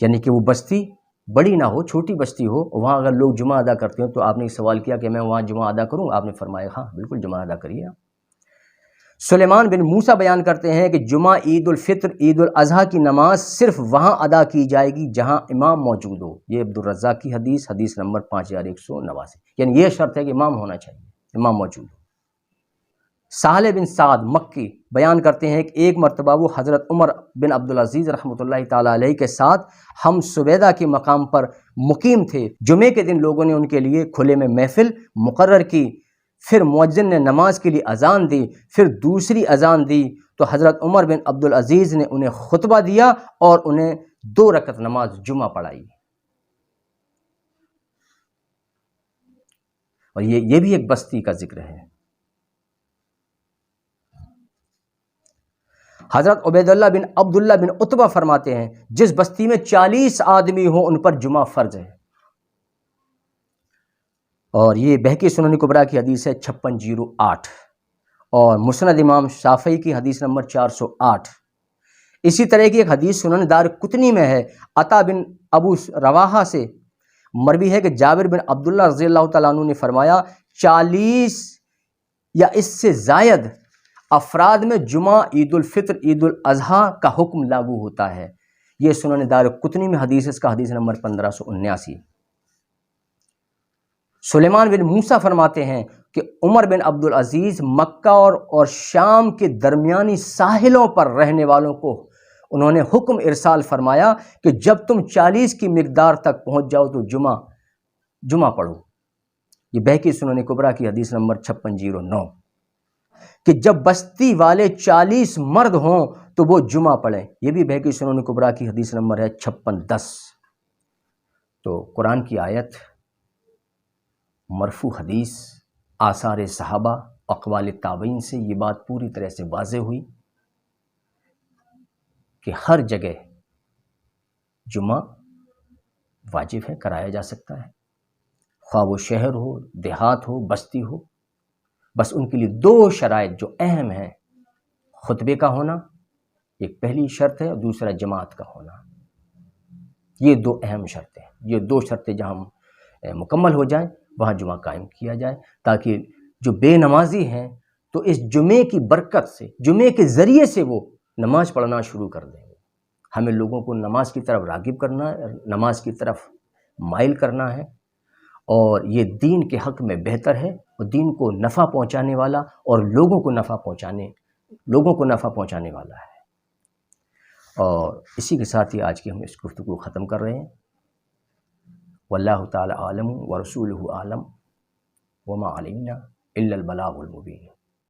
یعنی کہ وہ بستی بڑی نہ ہو، چھوٹی بستی ہو، وہاں اگر لوگ جمعہ ادا کرتے ہیں تو آپ نے سوال کیا کہ میں وہاں جمعہ ادا کروں؟ آپ نے فرمایا ہاں بالکل جمعہ ادا کریے۔ سلیمان بن موسیٰ بیان کرتے ہیں کہ جمعہ، عید الفطر، عید الاضحیٰ کی نماز صرف وہاں ادا کی جائے گی جہاں امام موجود ہو۔ یہ عبدالرزاق کی حدیث، حدیث نمبر 5189۔ یعنی یہ شرط ہے کہ امام ہونا چاہیے، امام موجود ہو۔ سہل بن سعد مکی بیان کرتے ہیں کہ ایک مرتبہ وہ حضرت عمر بن عبدالعزیز رحمۃ اللہ تعالیٰ علیہ کے ساتھ ہم سویدہ کے مقام پر مقیم تھے۔ جمعے کے دن لوگوں نے ان کے لیے کھلے میں محفل مقرر کی، پھر مؤذن نے نماز کے لیے اذان دی، پھر دوسری اذان دی تو حضرت عمر بن عبدالعزیز نے انہیں خطبہ دیا اور انہیں 2 رکعت نماز جمعہ پڑھائی. اور یہ بھی ایک بستی کا ذکر ہے. حضرت عبید اللہ بن عبداللہ بن عتبہ فرماتے ہیں جس بستی میں 40 آدمی ہوں ان پر جمعہ فرض ہے. اور یہ بہقی سنن کبریٰ کی حدیث ہے 5608 اور مسند امام شافعی کی حدیث نمبر 408. اسی طرح کی ایک حدیث سنن دارقطنی میں ہے. عطا بن ابو رواحہ سے مروی ہے کہ جابر بن عبداللہ رضی اللہ تعالیٰ عنہ نے فرمایا 40 یا اس سے زائد افراد میں جمعہ، عید الفطر، عید الاضحیٰ کا حکم لاگو ہوتا ہے. یہ سنن دارقطنی میں حدیث، اس کا حدیث نمبر 1579. سلیمان بن موسیٰ فرماتے ہیں کہ عمر بن عبدالعزیز مکہ اور شام کے درمیانی ساحلوں پر رہنے والوں کو انہوں نے حکم ارسال فرمایا کہ جب تم 40 کی مقدار تک پہنچ جاؤ تو جمعہ پڑھو. یہ بہقی سنن کبریٰ کی حدیث نمبر 5609 کہ جب بستی والے 40 مرد ہوں تو وہ جمعہ پڑھیں. یہ بھی بہقی سنن کبریٰ کی حدیث نمبر ہے 5610. تو قرآن کی آیت، مرفوع حدیث، آثار صحابہ، اقوال تابعین سے یہ بات پوری طرح سے واضح ہوئی کہ ہر جگہ جمعہ واجب ہے، کرایا جا سکتا ہے، خواہ وہ شہر ہو، دیہات ہو، بستی ہو. بس ان کے لیے 2 شرائط جو اہم ہیں، خطبے کا ہونا ایک پہلی شرط ہے اور دوسرا جماعت کا ہونا. یہ 2 اہم شرطیں، یہ 2 شرطیں جہاں مکمل ہو جائیں وہاں جمعہ قائم کیا جائے، تاکہ جو بے نمازی ہیں تو اس جمعے کی برکت سے، جمعے کے ذریعے سے وہ نماز پڑھنا شروع کر دیں. ہمیں لوگوں کو نماز کی طرف راغب کرنا ہے، نماز کی طرف مائل کرنا ہے، اور یہ دین کے حق میں بہتر ہے اور دین کو نفع پہنچانے والا اور لوگوں کو نفع پہنچانے والا ہے. اور اسی کے ساتھ ہی آج کی ہم اس گفتگو کو ختم کر رہے ہیں. واللہ تعالی عالم ورسولہ عالم وما علینا الا البلاغ المبین.